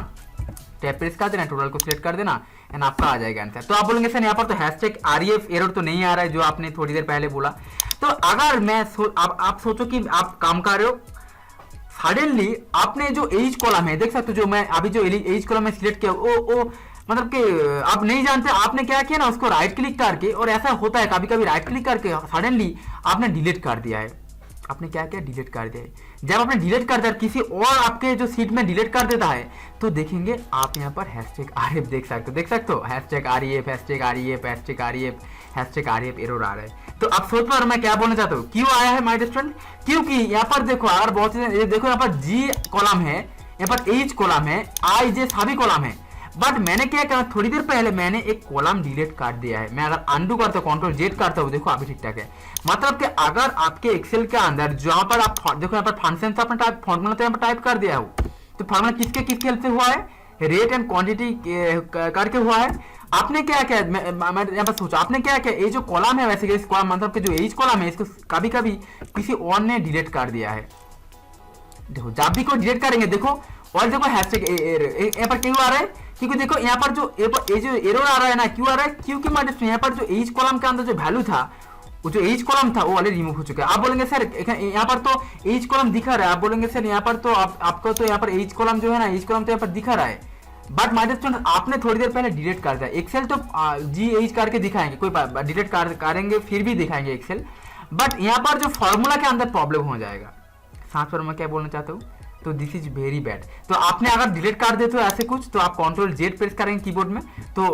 टैप प्रेस कर देना, टोटल को सिलेक्ट कर देना एंड आपका आ जाएगा आंसर। तो आप बोलेंगे सर यहाँ पर तो हैशटैग REF एरर तो नहीं आ रहा है जो आपने थोड़ी देर पहले बोला। तो अगर मैं आप सोचो कि आप काम कर रहे हो, सडनली आपने जो एज कॉलम है देख सकते हो, जो मैं अभी जो एज कॉलम में सिलेक्ट किया ओ मतलब कि आप नहीं जानते आपने क्या किया ना, उसको राइट क्लिक करके, और ऐसा होता है कभी कभी राइट क्लिक करके सडनली आपने डिलीट कर दिया है। आपने क्या किया, डिलीट कर दिया है। जब आपने डिलीट कर दिया किसी और आपके जो सीट में डिलीट कर देता है, तो देखेंगे आप यहाँ पर हैशटैग REF देख सकते हो हैशटैग REF एरर आ रहा है। तो अब सोच पर मैं क्या बोलना चाहता हूँ, क्यों आया है माय स्टूडेंट, क्योंकि यहाँ पर देखो अगर बहुत से देखो यहाँ पर G कॉलम है, यहाँ पर H कॉलम है, I J सभी कॉलम है। बट मैंने क्या किया, थोड़ी देर पहले मैंने एक कॉलम डिलीट कर दिया है। मैं अगर अंडू करता हूँ, Ctrl Z करता हूँ, देखो अभी ठीक ठाक है। मतलब कि अगर आपके एक्सेल के अंदर जहां पर आप देखो यहाँ पर फंक्शन तो आपने टाइप फॉर्मूला तो यहाँ पर टाइप कर दिया हो, तो फॉर्मूला किसके हेल्प से हुआ है, रेट एंड क्वांटिटी करके हुआ है। आपने क्या किया, मैं यहाँ पर सोचा आपने क्या किया, ये जो कॉलम है वैसे इस कॉलम मतलब कि जो एज कॉलम है इसको कभी कभी किसी और ने डिलीट कर दिया है। देखो जब भी कोई डिलीट करेंगे देखो, और देखो हैशटैग यहाँ पर क्यों आ रहा है, क्योंकि देखो यहाँ पर जो एरर आ रहा है ना, क्यों आ रहा है, क्योंकि यहाँ पर जो एज कॉलम के अंदर जो वैल्यू था, वो जो एज कॉलम था वो ऑलरेडी रिमूव हो चुका है। आप बोलेंगे सर यहाँ पर तो एज कॉलम दिखा रहा है, आप बोलेंगे सर यहाँ पर तो आपको तो यहाँ पर एज कॉलम जो है ना, एज कॉलम तो यहाँ पर दिखा रहा है, बट माय स्टूडेंट आपने थोड़ी देर पहले डिलीट कर दिया। एक्सेल तो GH करके दिखाएंगे, कोई डिलीट करेंगे फिर भी दिखाएंगे एक्सेल, बट यहाँ पर जो फॉर्मूला के अंदर प्रॉब्लम हो जाएगा। साथ पर मैं क्या बोलना चाहता हूँ, तो दिस इज वेरी बैड। तो आपने अगर डिलीट कर देते हो ऐसे कुछ, तो आप Ctrl Z प्रेस करेंगे कीबोर्ड में, तो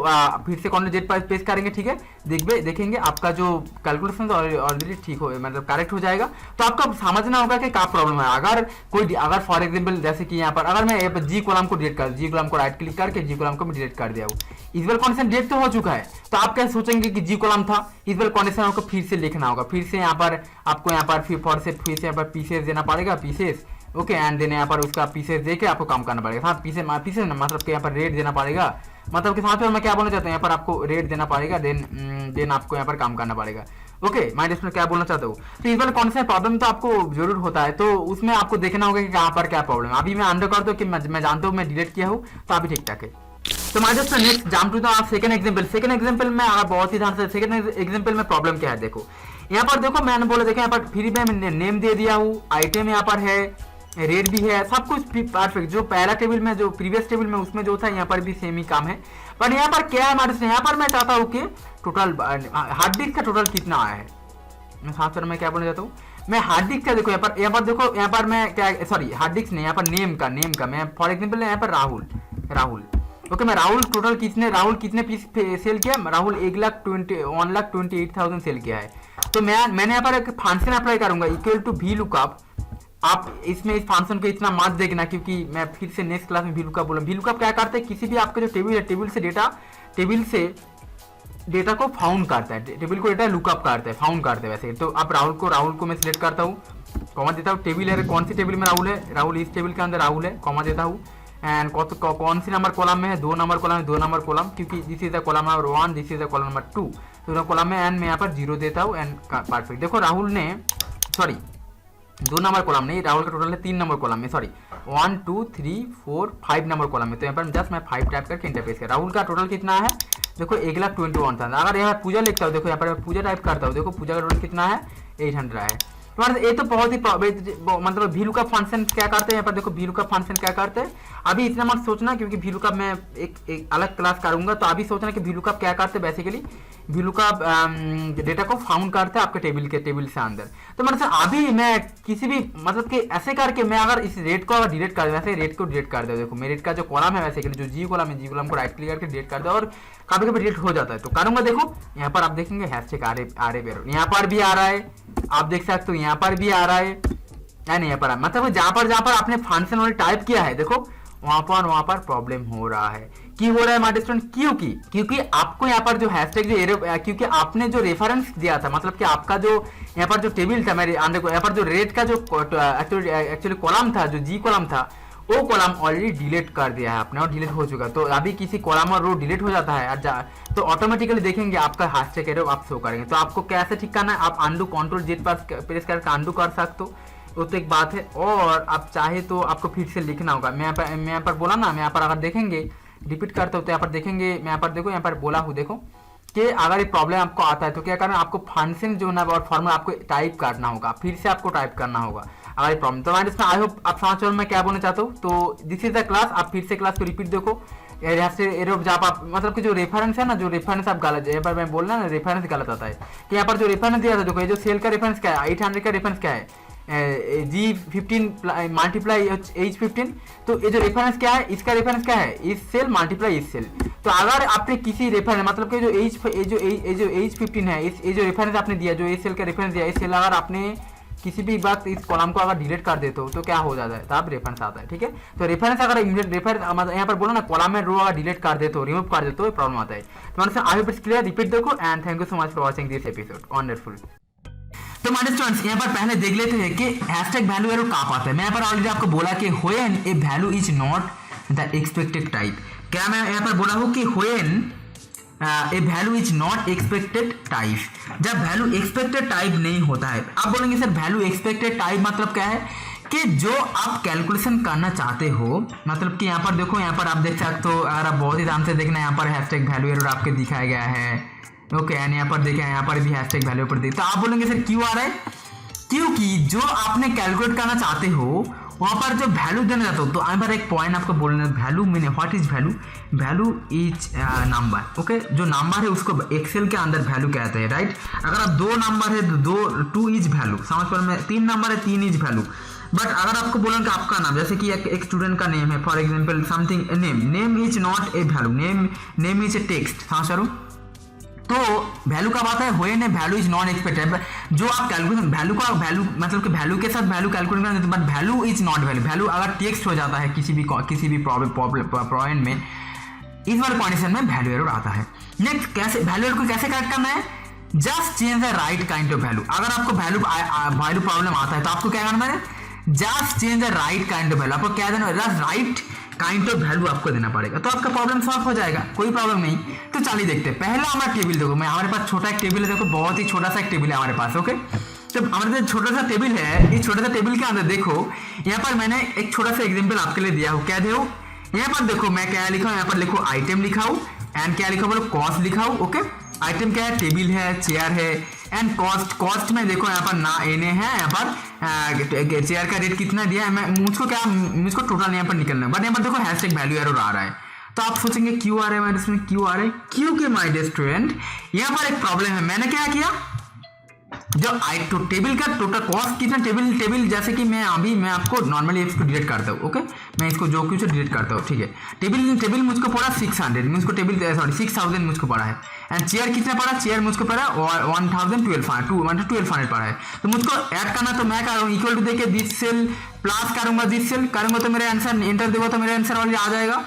फिर से Ctrl Z प्रेस करेंगे, ठीक है, देखेंगे आपका जो कैलकुलेशन ऑलरेडी ठीक हो मतलब करेक्ट हो जाएगा। तो आपको समझना होगा कि क्या प्रॉब्लम है। अगर फॉर एग्जाम्पल जैसे कि यहाँ पर अगर मैं G कॉलम को डिलीट कर, G कॉलम को राइट क्लिक करके G कॉलम को मैं डिलीट कर दिया हूँ, इस बार कंडीशन डिलीट तो हो चुका है, तो आप क्या सोचेंगे कि G कॉलम था, इस बार कंडीशन आपको फिर से लिखना होगा, फिर से यहाँ पर आपको यहाँ पर फिर से यहाँ पर पीसेस देना पड़ेगा, पीसेस ओके, एंड देन यहाँ पर उसका पीसेस देके आपको काम करना पड़ेगा। साथ पीसेस मतलब कि यहाँ पर रेट देना पड़ेगा, मतलब कि साथ में मैं क्या बोलना चाहता हूँ, यहाँ पर आपको रेट देना पड़ेगा, देन आपको यहाँ पर काम करना पड़ेगा। ओके माय डियर स्टूडेंट, क्या बोलना चाहता हूँ, तो इस बार कौन सा प्रॉब्लम तो आपको जरूर होता है, तो उसमें आपको देखना होगा कि कहाँ पर क्या प्रॉब्लम है। अभी मैं अंडर कर दूँ कि मैं जानता हूँ मैं डिलीट किया हूँ, तो अभी ठीक ठाक है। तो my dear student next jump to the second example में बहुत ही ध्यान से सेकंड एग्जांपल में प्रॉब्लम क्या है देखो। यहाँ पर देखो मैंने बोला देखो यहाँ पर फिर मैं नेम दे दिया हूँ, आइटम यहाँ पर है, रेट भी है, सब कुछ परफेक्ट। जो पहला टेबल में जो प्रीवियस टेबल में उसमें जो था यहाँ पर भी सेम ही काम है, बट यहाँ पर क्या है हमारे, यहाँ पर मैं चाहता हूँ कि टोटल हार्ड डिस्क का टोटल कितना आया है। साथ में मैं क्या बोलना चाहता हूँ, मैं हार्ड डिस्क का देखो यहाँ पर देखो यहाँ पर मैं क्या सॉरी हार्ड डिस्क नहीं, यहाँ पर नेम का मैं फॉर एग्जाम्पल यहाँ पर राहुल ओके, मैं राहुल कितने पीस सेल किया, राहुल 1,28,000 सेल किया है। तो मैंने यहाँ पर एक फंक्शन अप्लाई करूंगा इक्वल टू वी लुकअप। आप इसमें इस फंक्शन को इतना मत देखना, क्योंकि मैं फिर से नेक्स्ट क्लास में वी लुकअप बोलूँ। वी लुकअप क्या करते हैं, किसी भी आपका जो टेबल है टेबल से डेटा को फाउंड करता है, टेबल को डेटा लुकअप करता है, फाउंड करता है वैसे। तो आप राहुल को मैं सिलेक्ट करता हूँ, कॉमा देता हूँ, टेबल है कौन सी टेबल में राहुल है, राहुल इस टेबल के अंदर राहुल है, कॉमा देता हूँ, एंड कौन सी नंबर कॉलम में है, 2 नंबर कॉलम, क्योंकि this is the column number 1, this is the column number 2, दोनों कॉलम में, एंड मैं यहाँ पर 0 देता हूँ एंड परफेक्ट। देखो राहुल ने सॉरी 2 नंबर कॉलम नहीं, राहुल का टोटल है 3 नंबर कॉलम में, सॉरी 1 2 3 4 5 नंबर कॉलम में। तो यहाँ पर जस्ट मैं 5 टाइप करके इंटरफेस किया। राहुल का टोटल कितना है देखो 1,21,000 था। अगर यहाँ पूजा लिखता हूँ, देखो यहाँ पर पूजा टाइप करता हूँ, देखो पूजा का टोटल कितना है 800 है। ये तो बहुत ही मतलब वी लुकअप फंक्शन क्या करते हैं, यहाँ पर देखो वी लुकअप फंक्शन क्या करते हैं। अभी इतना मत सोचना, क्योंकि वी लुकअप मैं एक अलग क्लास करूंगा, तो अभी सोचना कि वी लुकअप क्या करते हैं। बेसिकली वी लुकअप डेटा को फाउंड करते हैं आपके टेबल से अंदर। तो मतलब अभी मैं किसी भी मतलब कि ऐसे करके मैं अगर इस रेट को अगर डिलीट कर दूं, वैसे रेट को डिलीट कर दो, देखो मेरे रेट का जो कॉलम है वैसे जो जी कॉलम है, जी कॉलम को राइट क्लिक करके डिलीट कर दो, और कभी कभी डिलीट हो जाता है। तो करूंगा, देखो यहाँ पर आप देखेंगे हैशटैग REF एरर यहाँ पर भी आ रहा है, आप देख सकते हो यहाँ पर भी आ रहा है, नहीं यहाँ पर मतलब जहां पर आपने फंक्शन वाले टाइप किया है देखो वहां पर प्रॉब्लम हो रहा है। क्यों हो रहा है माय स्टूडेंट? क्योंकि आपको यहाँ पर जो हैशटैग जो एरर, क्योंकि आपने जो रेफरेंस दिया था, मतलब कि आपका जो यहाँ पर जो टेबल था मेरे अंदर, यहाँ पर जो रेट का जो एक्चुअली कॉलम था, जो जी कॉलम था, वो कॉलम ऑलरेडी डिलीट कर दिया है आपने और डिलीट हो चुका। तो अभी किसी कॉलम और रो डिलीट हो जाता है तो ऑटोमेटिकली देखेंगे आपका हैशटैग एरर आप शो करेंगे। तो आपको कैसे ठीक करना है? आप अंडू कंट्रोल Z प्रेस करके अंडू कर सकते हो, वो तो एक बात है। और आप चाहे तो आपको फिर से लिखना होगा। मैं यहाँ पर बोला ना, मैं यहाँ पर अगर देखेंगे, रिपीट करते हो तो यहाँ पर देखेंगे, मैं यहाँ पर देखो, यहाँ पर बोला हूँ देखो कि अगर ये प्रॉब्लम आपको आता है तो क्या करना है, आपको फंक्शन जो ना और फॉर्मूला आपको टाइप करना होगा, फिर से आपको टाइप करना होगा अगर ये प्रॉब्लम। तो हमारे इसमें आई होप आप समझ मैं क्या बोलना चाहता हूँ। तो दिस इज द क्लास। आप फिर से क्लास को रिपीट देखो, यहाँ से एरर जब आप मतलब कि जो रेफरेंस है ना, जो रेफरेंस आप गलत, यहाँ पर मैं बोल रहा ना रेफरेंस गलत आता है कि यहाँ पर जो रेफरेंस दिया था, देखो ये जो सेल का रेफरेंस क्या है, 800 का रेफरेंस क्या है, G15 मल्टीप्लाई H15। तो ये जो रेफरेंस क्या है, इसका रेफरेंस क्या है, इस सेल मल्टीप्लाई इस सेल। तो अगर आपने किसी रेफरेंस मतलब कि जो H15 है, ये जो रेफरेंस आपने दिया, जो इस सेल का रेफरेंस दिया, इस सेल अगर आपने किसी भी वक्त इस कॉलम को अगर डिलीट कर देते हो तो क्या हो जाता है, तब रेफरेंस आता है। ठीक है, तो रेफरेंस अगर रेफरेंस यहाँ पर बोलो ना, कॉलम में रो अगर डिलीट कर देते हो, रिमूव कर देते हो, प्रॉब्लम आता है। तो I hope it's clear. Repeat देखो and thank you so much for watching this episode, wonderful. तो हमारे स्टूडेंट्स यहाँ पर पहले देख लेते हैं कि हैशटैग वैल्यू एरर कहाँ पाता है। मैं यहाँ पर ऑलरेडी आपको बोला कि when A value is not the expected type. क्या मैं यहाँ पर बोला हूँ कि when A value is not expected type, जब वैल्यू एक्सपेक्टेड टाइप नहीं होता है। आप बोलेंगे सर वैल्यू एक्सपेक्टेड टाइप मतलब क्या है, कि जो आप कैलकुलेशन करना चाहते हो, मतलब कि यहाँ पर देखो, यहाँ पर आप देख सकते हो, अगर आप बहुत ही ध्यान से देखना, यहाँ पर हैशटैग वैल्यू एरर आपके दिखाया गया है। ओके, एंड यहाँ पर देखें, यहाँ पर भी हैशटैग वैल्यू पर देखें। तो आप बोलेंगे सर क्यों आ रहा है? क्योंकि जो आपने कैलकुलेट करना चाहते हो वहां पर जो वैल्यू देना चाहते हो, तो यहाँ पर एक पॉइंट आपको बोलना है, value mean what is value, value is number. Okay, जो नंबर है उसको एक्सेल के अंदर वैल्यू कहते हैं, राइट। अगर आप दो नंबर है तो 2 इज वैल्यू, समझ पर में 3 नंबर है 3 इज वैल्यू। बट अगर आपको बोला कि आपका नाम, जैसे कि एक स्टूडेंट का नेम है, for example something name is not a value, name is a text, समझ रहे हो। तो वैल्यू का बात है when A value is non expected, जो आप कैलकुलेशन वैल्यू का वैल्यू मतलब कि वैल्यू के साथ वैल्यू कैलकुलेट करते हैं, but value is not value, value अगर टेक्स्ट हो जाता है किसी भी प्रॉब्लम में, इस वाले कंडीशन में वैल्यू एरर आता है। नेक्स्ट, कैसे वैल्यू एरर को कैसे करेक्ट करना है? Just change the right kind of value. अगर आपको वैल्यू प्रॉब्लम आता है तो आपको क्या करना है? Just change the right kind of value. आपको क्या देना है? Just right kind of value आपको देना पड़ेगा, तो आपका प्रॉब्लम सॉल्व हो जाएगा, कोई प्रॉब्लम नहीं। तो चलिए देखते हैं। पहला हमारा टेबल देखो, मैं हमारे पास छोटा एक टेबल है, देखो बहुत ही छोटा सा एक टेबल है हमारे पास। ओके, तो हमारे जो छोटा सा टेबल है, इस छोटा सा टेबल के अंदर देखो, यहाँ पर मैंने एक छोटा सा एग्जाम्पल आपके लिए दिया हूँ। क्या दे हो? यहाँ पर देखो मैं क्या लिखा हूँ, यहाँ पर लिखो आइटम लिखा हूँ, एंड क्या लिखा बोलो कॉस्ट लिखा हूँ। ओके, आइटम क्या है? टेबल है, चेयर है, एंड कॉस्ट में देखो यहाँ पर ना एने है, यहाँ पर चेयर का रेट कितना दिया है, मुझको टोटल यहाँ पर निकलना है। बट यहाँ पर देखो हैशटैग वैल्यू एरर आ रहा है। तो आप सोचेंगे क्यों आ रहा है हमारे स्टूडेंट, क्यों आ रहा है? क्योंकि माय डियर स्टूडेंट यहाँ पर एक प्रॉब्लम है। मैंने क्या किया, जो तो टेबल का टोटल कॉस्ट कितना, टेबल जैसे कि मैं आपको नॉर्मली इसको डिलीट करता हूँ। ओके, मैं इसको जो कुछ डिलीट करता हूँ, ठीक है। टेबल मुझको पड़ा 600, मुझको टेबल 6000 मुझको पड़ा है। एंड चेयर कितना पड़ा? चेयर मुझको पड़ा 1200 पड़ा है। तो मुझको ऐड करना, तो मैं कर रहा हूँ इक्वल टू देके दिस सेल प्लस करूंगा दिस सेल, करूंगा तो मेरा आंसर एंटर देगा तो मेरा आंसर ऑलरेडी आ जाएगा।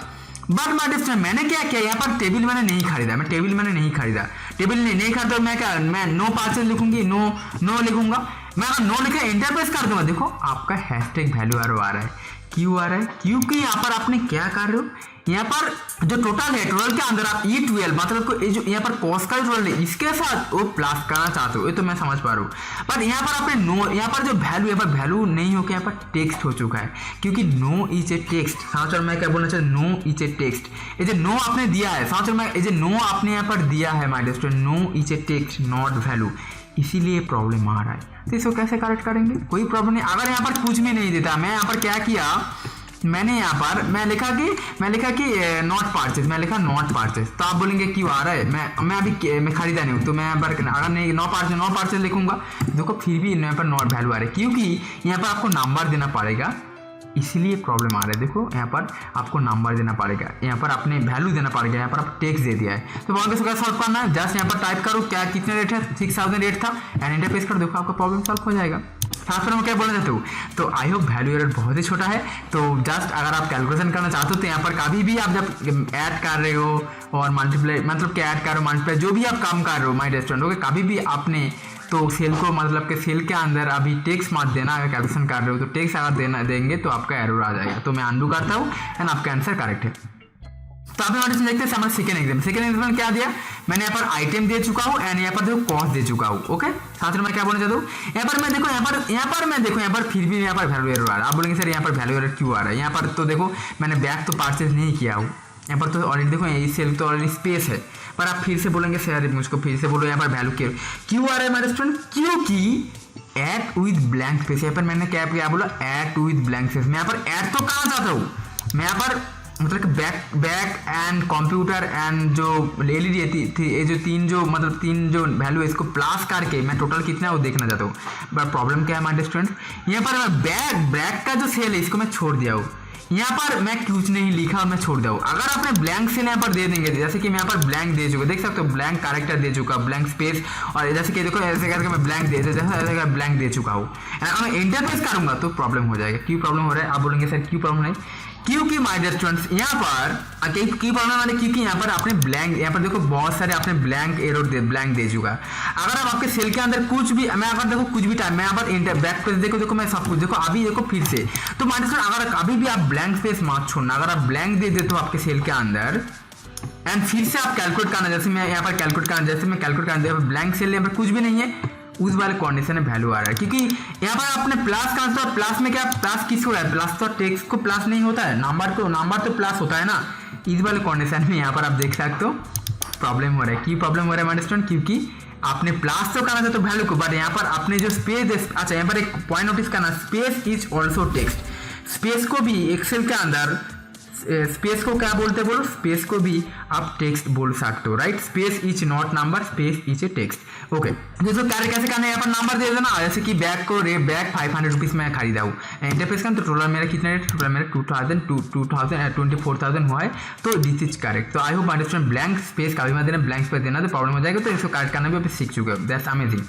बट मैंने क्या किया, यहाँ पर टेबल मैंने नहीं खरीदा, टेबल नहीं खरीदा। मैं नो परचेज लिखूंगी, नो लिखूंगा। मैं अगर नो लिखा एंटर प्रेस कर दूंगा, देखो आपका हैशटैग वैल्यू एरर आ रहा है। क्यों आ रहा है? क्योंकि यहाँ पर आपने क्या कर रहे हो, यहाँ पर जो टोटल है, टोटल के अंदर आप E12 मतलब जो यहाँ पर कॉस्ट का टोटल है, इसके साथ वो प्लस करना चाहते हो, ये तो मैं समझ पा रहा हूँ। पर यहाँ पर आपने नो, यहाँ पर जो वैल्यू, यहाँ पर वैल्यू नहीं होकर यहाँ पर टेक्स्ट हो चुका है, क्योंकि नो इज ए टेक्स्ट। समझ मैं क्या बोलना चाहता हूँ, नो इज ए टेक्स्ट। ये जो नो आपने दिया है, समझ मैं ये जो नो आपने यहाँ पर दिया है my dear student, no is a text not value, इसीलिए प्रॉब्लम आ रहा है। तो इसको कैसे करेक्ट करेंगे? कोई प्रॉब्लम नहीं। अगर यहाँ पर कुछ भी नहीं देता, मैं यहाँ पर क्या किया, मैंने यहाँ पर मैं लिखा कि नॉट परचेज, मैं लिखा नॉट परचेज। तो आप बोलेंगे क्यों आ रहा है, मैं अभी मैं खरीदा नहीं हूँ, तो मैं यहाँ पर अगर नहीं नो परचेज लिखूंगा, देखो फिर भी यहाँ पर नॉट वैल्यू आ रहा है, क्योंकि यहाँ पर आपको नंबर देना पड़ेगा, इसलिए प्रॉब्लम आ रहा है। देखो यहाँ पर आपको नंबर देना पड़ेगा, यहाँ पर आपने वैल्यू देना पड़ेगा, यहाँ पर आप टेक्स्ट दे दिया है। तो वहाँ कैसे सॉल्व करना है, जस्ट यहाँ पर टाइप करो क्या कितने रेट है, 6000 रेट था, एंड एंटर प्रेस कर, देखो आपका प्रॉब्लम सॉल्व हो जाएगा। साथ में क्या बोलना चाहते हो, तो आई होप वैल्यू एरर बहुत ही छोटा है। तो जस्ट अगर आप कैलकुलेशन करना चाहते हो तो यहाँ पर कभी भी आप जब ऐड कर रहे हो और मल्टीप्लाई, मतलब क्या ऐड कर रहे हो मल्टीप्लाई, जो भी आप काम कर रहे हो माय रेस्टोरेंट, ओके, कभी भी आपने तो सेल को, मतलब कि सेल के अंदर अभी टेक्स्ट मत देना। अगर कैलकुलेशन कर रहे हो तो टेक्स्ट अगर देंगे तो आपका एरर आ जाएगा। तो मैं अनडू करता हूँ एंड आपका आंसर करेक्ट है। तो आप हमारे देखते हैं हमारा सेकंड एग्जाम क्या दिया, मैंने यहाँ पर आइटम दे चुका हूँ एंड यहाँ पर देखो कॉस्ट दे चुका हूँ। ओके, साथ में मैं क्या बोलना चाहता हूँ, यहाँ पर मैं देखो यहाँ पर फिर भी यहाँ पर वैल्यू एरर आ रहा है। आप बोलेंगे सर यहाँ पर वैल्यू एरर क्यों आ रहा है, यहाँ पर तो देखो मैंने बैग तो परचेज नहीं किया हूँ, यहाँ पर तो ऑलरेडी देखो ये सेल तो ऑलरेडी स्पेस है, पर आप फिर से बोलेंगे सर मुझको फिर से बोलो यहाँ पर वैल्यू क्यों आ रहा है हमारे स्टूडेंट, क्योंकि ऐड विद ब्लैंक स्पेस, यहाँ पर मैंने क्या बोला, ऐड विद ब्लैंक स्पेस। मैं यहाँ पर ऐड तो कहाँ चाहता हूँ, मैं यहाँ पर मतलब कि बैक एंड कंप्यूटर एंड जो एलईडी थी ये जो तीन जो वैल्यू है इसको प्लस करके मैं टोटल कितना है वो देखना चाहता हूँ। बट प्रॉब्लम क्या है हमारे स्टूडेंट्स, यहाँ पर बैक का जो सेल है इसको मैं छोड़ दिया हूँ, यहाँ पर मैं कुछ नहीं लिखा और मैं छोड़ दिया हूँ। अगर आपने ब्लैंक सेल यहाँ पर दे देंगे, जैसे कि मैं यहाँ पर ब्लैंक दे चुका, देख सकते हो ब्लैंक कैरेक्टर दे चुका, ब्लैंक स्पेस, और जैसे कि देखो ऐसे करके मैं ब्लैंक ऐसे ब्लैंक दे चुका हूँ। अगर मैं इंटर प्रेस करूंगा तो प्रॉब्लम हो जाएगा। क्यों प्रॉब्लम हो रहा है, आप बोलेंगे सर क्यों प्रॉब्लम है, क्योंकि माय डियर स्टूडेंट्स यहाँ पर की प्रॉब्लम है, क्योंकि यहाँ पर आपने ब्लैंक, यहाँ पर देखो बहुत सारे आपने ब्लैंक दे चुका। अगर आप आपके सेल के अंदर कुछ भी, मैं अगर देखो कुछ भी टाइम मैं यहाँ पर इंटर बैक पेज देखो मैं सब कुछ देखो अभी देखो फिर से, तो माय डियर स्टूडेंट अगर अभी भी आप ब्लैंक स्पेस मत छोड़ना, अगर आप ब्लैंक दे देते हो आपके सेल के अंदर एंड फिर से आप कैलकुलेट करना, जैसे मैं यहाँ पर कैलकुलेट करना ब्लैंक सेल यहाँ पर कुछ भी नहीं है, उस वाले कंडीशन में वैल्यू आ रहा है। क्योंकि यहाँ पर आपने प्लस का, तो प्लस में क्या, प्लस किसको है, प्लस तो टेक्स्ट को प्लस नहीं होता है, नंबर तो प्लस होता है ना। इस वाले कंडीशन में यहाँ पर आप देख सकते हो प्रॉब्लम हो रहा है। क्यों प्रॉब्लम हो रहा है हमारे स्टूडेंट, क्योंकि आपने प्लस तो करना चाहते हो वैल्यू को, बट यहाँ पर आपने जो स्पेस, अच्छा यहाँ पर एक पॉइंट नोटिस करना, space is also text. Space को भी एक्सेल के अंदर स्पेस को क्या बोलते बोलो, स्पेस को भी आप टेक्स्ट बोल सकते हो, right. Space is not number, space is a text. Okay, जैसे कार्य कैसे करना है, यहाँ पर नंबर दे देना, जैसे कि बैग को बैग 500 रुपीज में खरीदा हूँ, इंटरप्रेस का तो टोटल मेरा कितना रेट, टोटल मेरा 24,000 हुआ है, तो दिस इज करेक्ट। तो I hope understand, blank space कभी मत देना, ब्लैंक स्पेस देना तो प्रॉब्लम हो जाएगा। तो इसको करेक्ट करना भी आप सीख चुके हो, दैट्स अमेजिंग।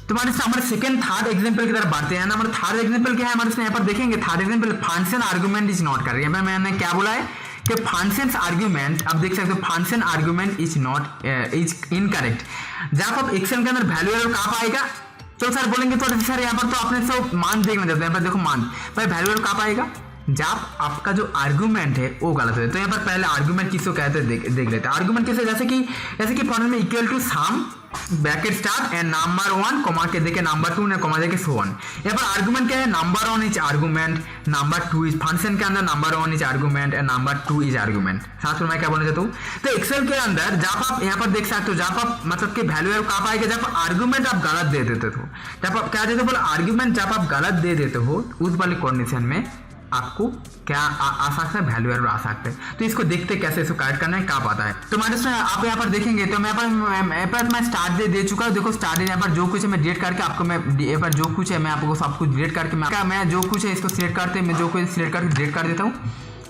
तो हमारे सेकंड थर्ड एग्जांपल की तरफ बढ़ते हैं ना। हमारा थर्ड एग्जांपल क्या है हमारे, यहाँ पर देखेंगे third example function argument is not कर रही है। मैंने क्या बोला है कि फंक्शन आर्गुमेंट, आप देख सकते हो function argument is not is incorrect. जब आप एक्सेल के अंदर वैल्यू एरर कहाँ पाएगा, तो सर बोलेंगे तो सर यहाँ पर तो आपने सब मान देखना चाहते हैं, यहाँ पर देखो मान, भाई वैल्यू एरर कहाँ पाएगा, जब आपका जो आर्गुमेंट है वो गलत है। तो यहाँ पर पहले आर्गुमेंट किसको कहते हैं देख लेते हैं। आर्गुमेंट कैसे, जैसे कि फॉर्मूला में equal to sum bracket start and number 1 comma के देके नंबर 2 ने कॉमा देके सो ऑन। यहाँ पर आर्गुमेंट क्या है, number 1 is argument, number 2 is function के अंदर number 1 is argument and number 2 is argument. साथ में मैं क्या बोलना चाहता हूँ, तो एक्सेल के अंदर जब आप यहाँ पर देख सकते हो, जब आप मतलब कि वैल्यू कहाँ पाएगा, जब आर्गुमेंट आप गलत दे देते हो, जब आप क्या देते हो बोले आर्गुमेंट जब आप गलत दे देते हो, उस वाली कंडीशन में आपको क्या आ सकता है, वैल्यू एरर आ सकता है। तो इसको देखते कैसे इसको करेक्ट करना है, क्या पता है। तो हमारे आप यहाँ पर देखेंगे तो मैं स्टार्ट दे चुका हूँ। देखो स्टार्ट यहाँ पर जो कुछ है मैं डिलीट करके आपको, मैं यहाँ पर जो कुछ है मैं आपको सब कुछ डिलीट करके मैं जो कुछ है इसको सिलेक्ट करते, मैं जो कुछ सिलेक्ट करके डिलीट कर देता हूँ।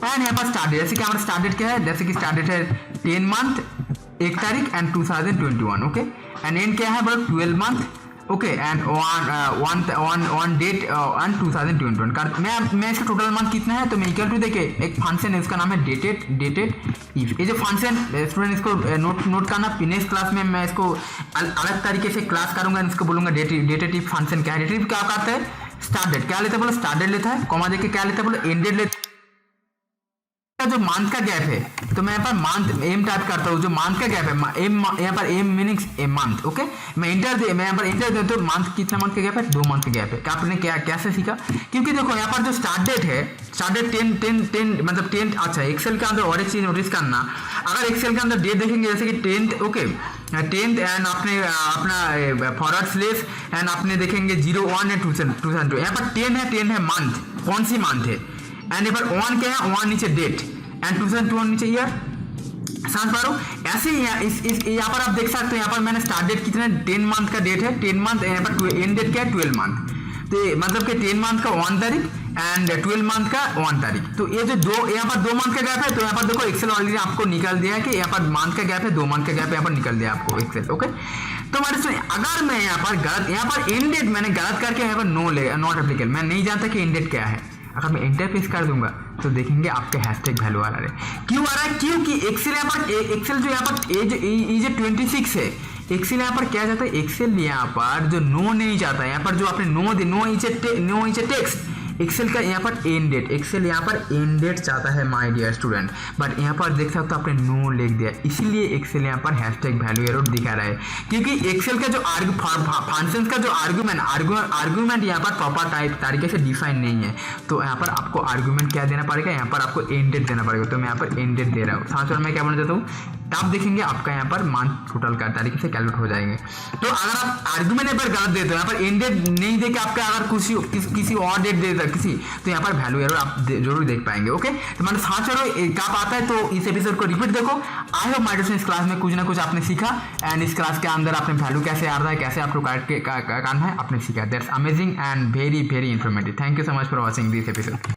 एंड यहाँ पर स्टार्ट डेट, जैसे कि हमारा स्टार्ट डेट क्या है, जैसे कि स्टार्ट डेट है 10 मंथ 1 तारीख एंड 2021, ओके। एंड एंड क्या है बोलो 12 month, okay, and one date and 2021। मैं इसका टोटल मंथ कितना है, तो मैं इक्वल टू देखे एक फंक्शन है उसका नाम है डेटेड इफ। ये जो फंक्शन स्टूडेंट इसको नोट करना, नेक्स्ट क्लास में मैं इसको अलग तरीके से क्लास करूंगा, इसको बोलूंगा डेटेड इफ फंक्शन क्या है। डेटेड इफ क्या करता है, स्टार्ट डेट क्या लेता है बोलो, स्टार्ट डेट लेता है, कॉमा देके क्या लेता है बोलो, एंड डेट लेता है। जो मंथ का गैप है, तो मैं यहाँ पर मंथ एम टाइप करता हूँ, जो मंथ का गैप है एम, यहाँ पर एम मीनिंग मंथ, ओके। मैं यहाँ पर इंटर दे, तो मंथ कितना मंथ का गैप है, 2 मंथ का गैप है। क्या आपने कैसे सीखा, क्योंकि देखो यहाँ पर जो स्टार्ट डेट है, स्टार्ट डेट 10 मतलब 10। अच्छा, एक्सेल के अंदर और एक चीज नोटिस करना, अगर एक्सेल के अंदर डेट देखेंगे जैसे कि 10th, ओके 10th एंड आपने अपना फॉरवर्ड स्लेश एंड आपने देखेंगे 01 है 2002, यहाँ पर 10 है मंथ, कौन सी मंथ है, एंड यहाँ पर 1 क्या है, 1 नीचे डेट एंड 2002 नीचे ईयर। समझ पा रहे हो, ऐसे ही यहाँ पर आप देख सकते हो, यहाँ पर मैंने स्टार्ट डेट कितना 10 मंथ का डेट है, 10 मंथ, यहाँ पर एंड डेट क्या है 12 मंथ। तो मतलब कि 10 मंथ का 1 तारीख एंड 12 मंथ का 1 तारीख। तो ये जो यहाँ पर 2 मंथ का गैप है, तो यहाँ पर देखो एक्सेल ऑलरेडी आपको निकाल दिया है कि यहाँ पर मंथ का गैप है, 2 मंथ का गैप यहाँ पर निकल दिया आपको एक्सेल, ओके। तो हमारे सुनिए, अगर मैं यहाँ पर एंडेड मैंने गलत करके यहाँ पर नो ले नॉट एप्लीकेबल, मैं नहीं जानता कि एंडेड क्या है, अगर मैं एंटर प्रेस कर दूंगा तो देखेंगे आपके हैशटैग वैल्यू आ रहा है। क्यों आ रहा है? क्योंकि एक्सेल यहाँ पर एक्सेल जो यहाँ पर एज 26 है, एक्सेल यहाँ पर क्या चाहता है, एक्सेल यहाँ पर जो नो नहीं चाहता है, यहाँ पर जो आपने नो इज टेक्स्ट, एक्सेल का यहाँ पर एंड डेट, एक्सेल यहाँ पर एंड डेट चाहता है माय डियर स्टूडेंट, बट यहाँ पर देख सकते हो आपने नो लिख दिया, इसीलिए एक्सेल यहाँ पर हैशटैग वैल्यू एरर दिखा रहा है। क्योंकि एक्सेल का जो फंक्शंस का जो आर्गुमेंट यहाँ पर प्रॉपर टाइप तरीके से डिफाइन नहीं है, तो यहाँ पर आपको आर्गुमेंट क्या देना पड़ेगा, यहाँ पर आपको एंड डेट देना पड़ेगा। तो मैं यहाँ पर एंड डेट दे रहा हूँ, साथ में मैं क्या बोलना चाहता हूँ, तब देखेंगे आपका यहाँ पर मंथ टोटल का तरीके से कैलकुलेट हो जाएंगे। तो अगर आप आर्गुमेंट यहाँ पर गलत देते हो, यहाँ पर एंड डेट नहीं देके आपका अगर किसी और डेट देता किसी, तो यहाँ पर वैल्यू एरर आप जरूर देख पाएंगे। ओके, तो मैंने साथ चलो कब आता है, तो इस एपिसोड को रिपीट देखो। आई होप माय इस क्लास में कुछ ना कुछ आपने सीखा, एंड इस क्लास के अंदर आपने वैल्यू कैसे आ रहा है, कैसे आपको करना है, आपने सीखा। That's amazing and very very informative. Thank you so much for watching this episode.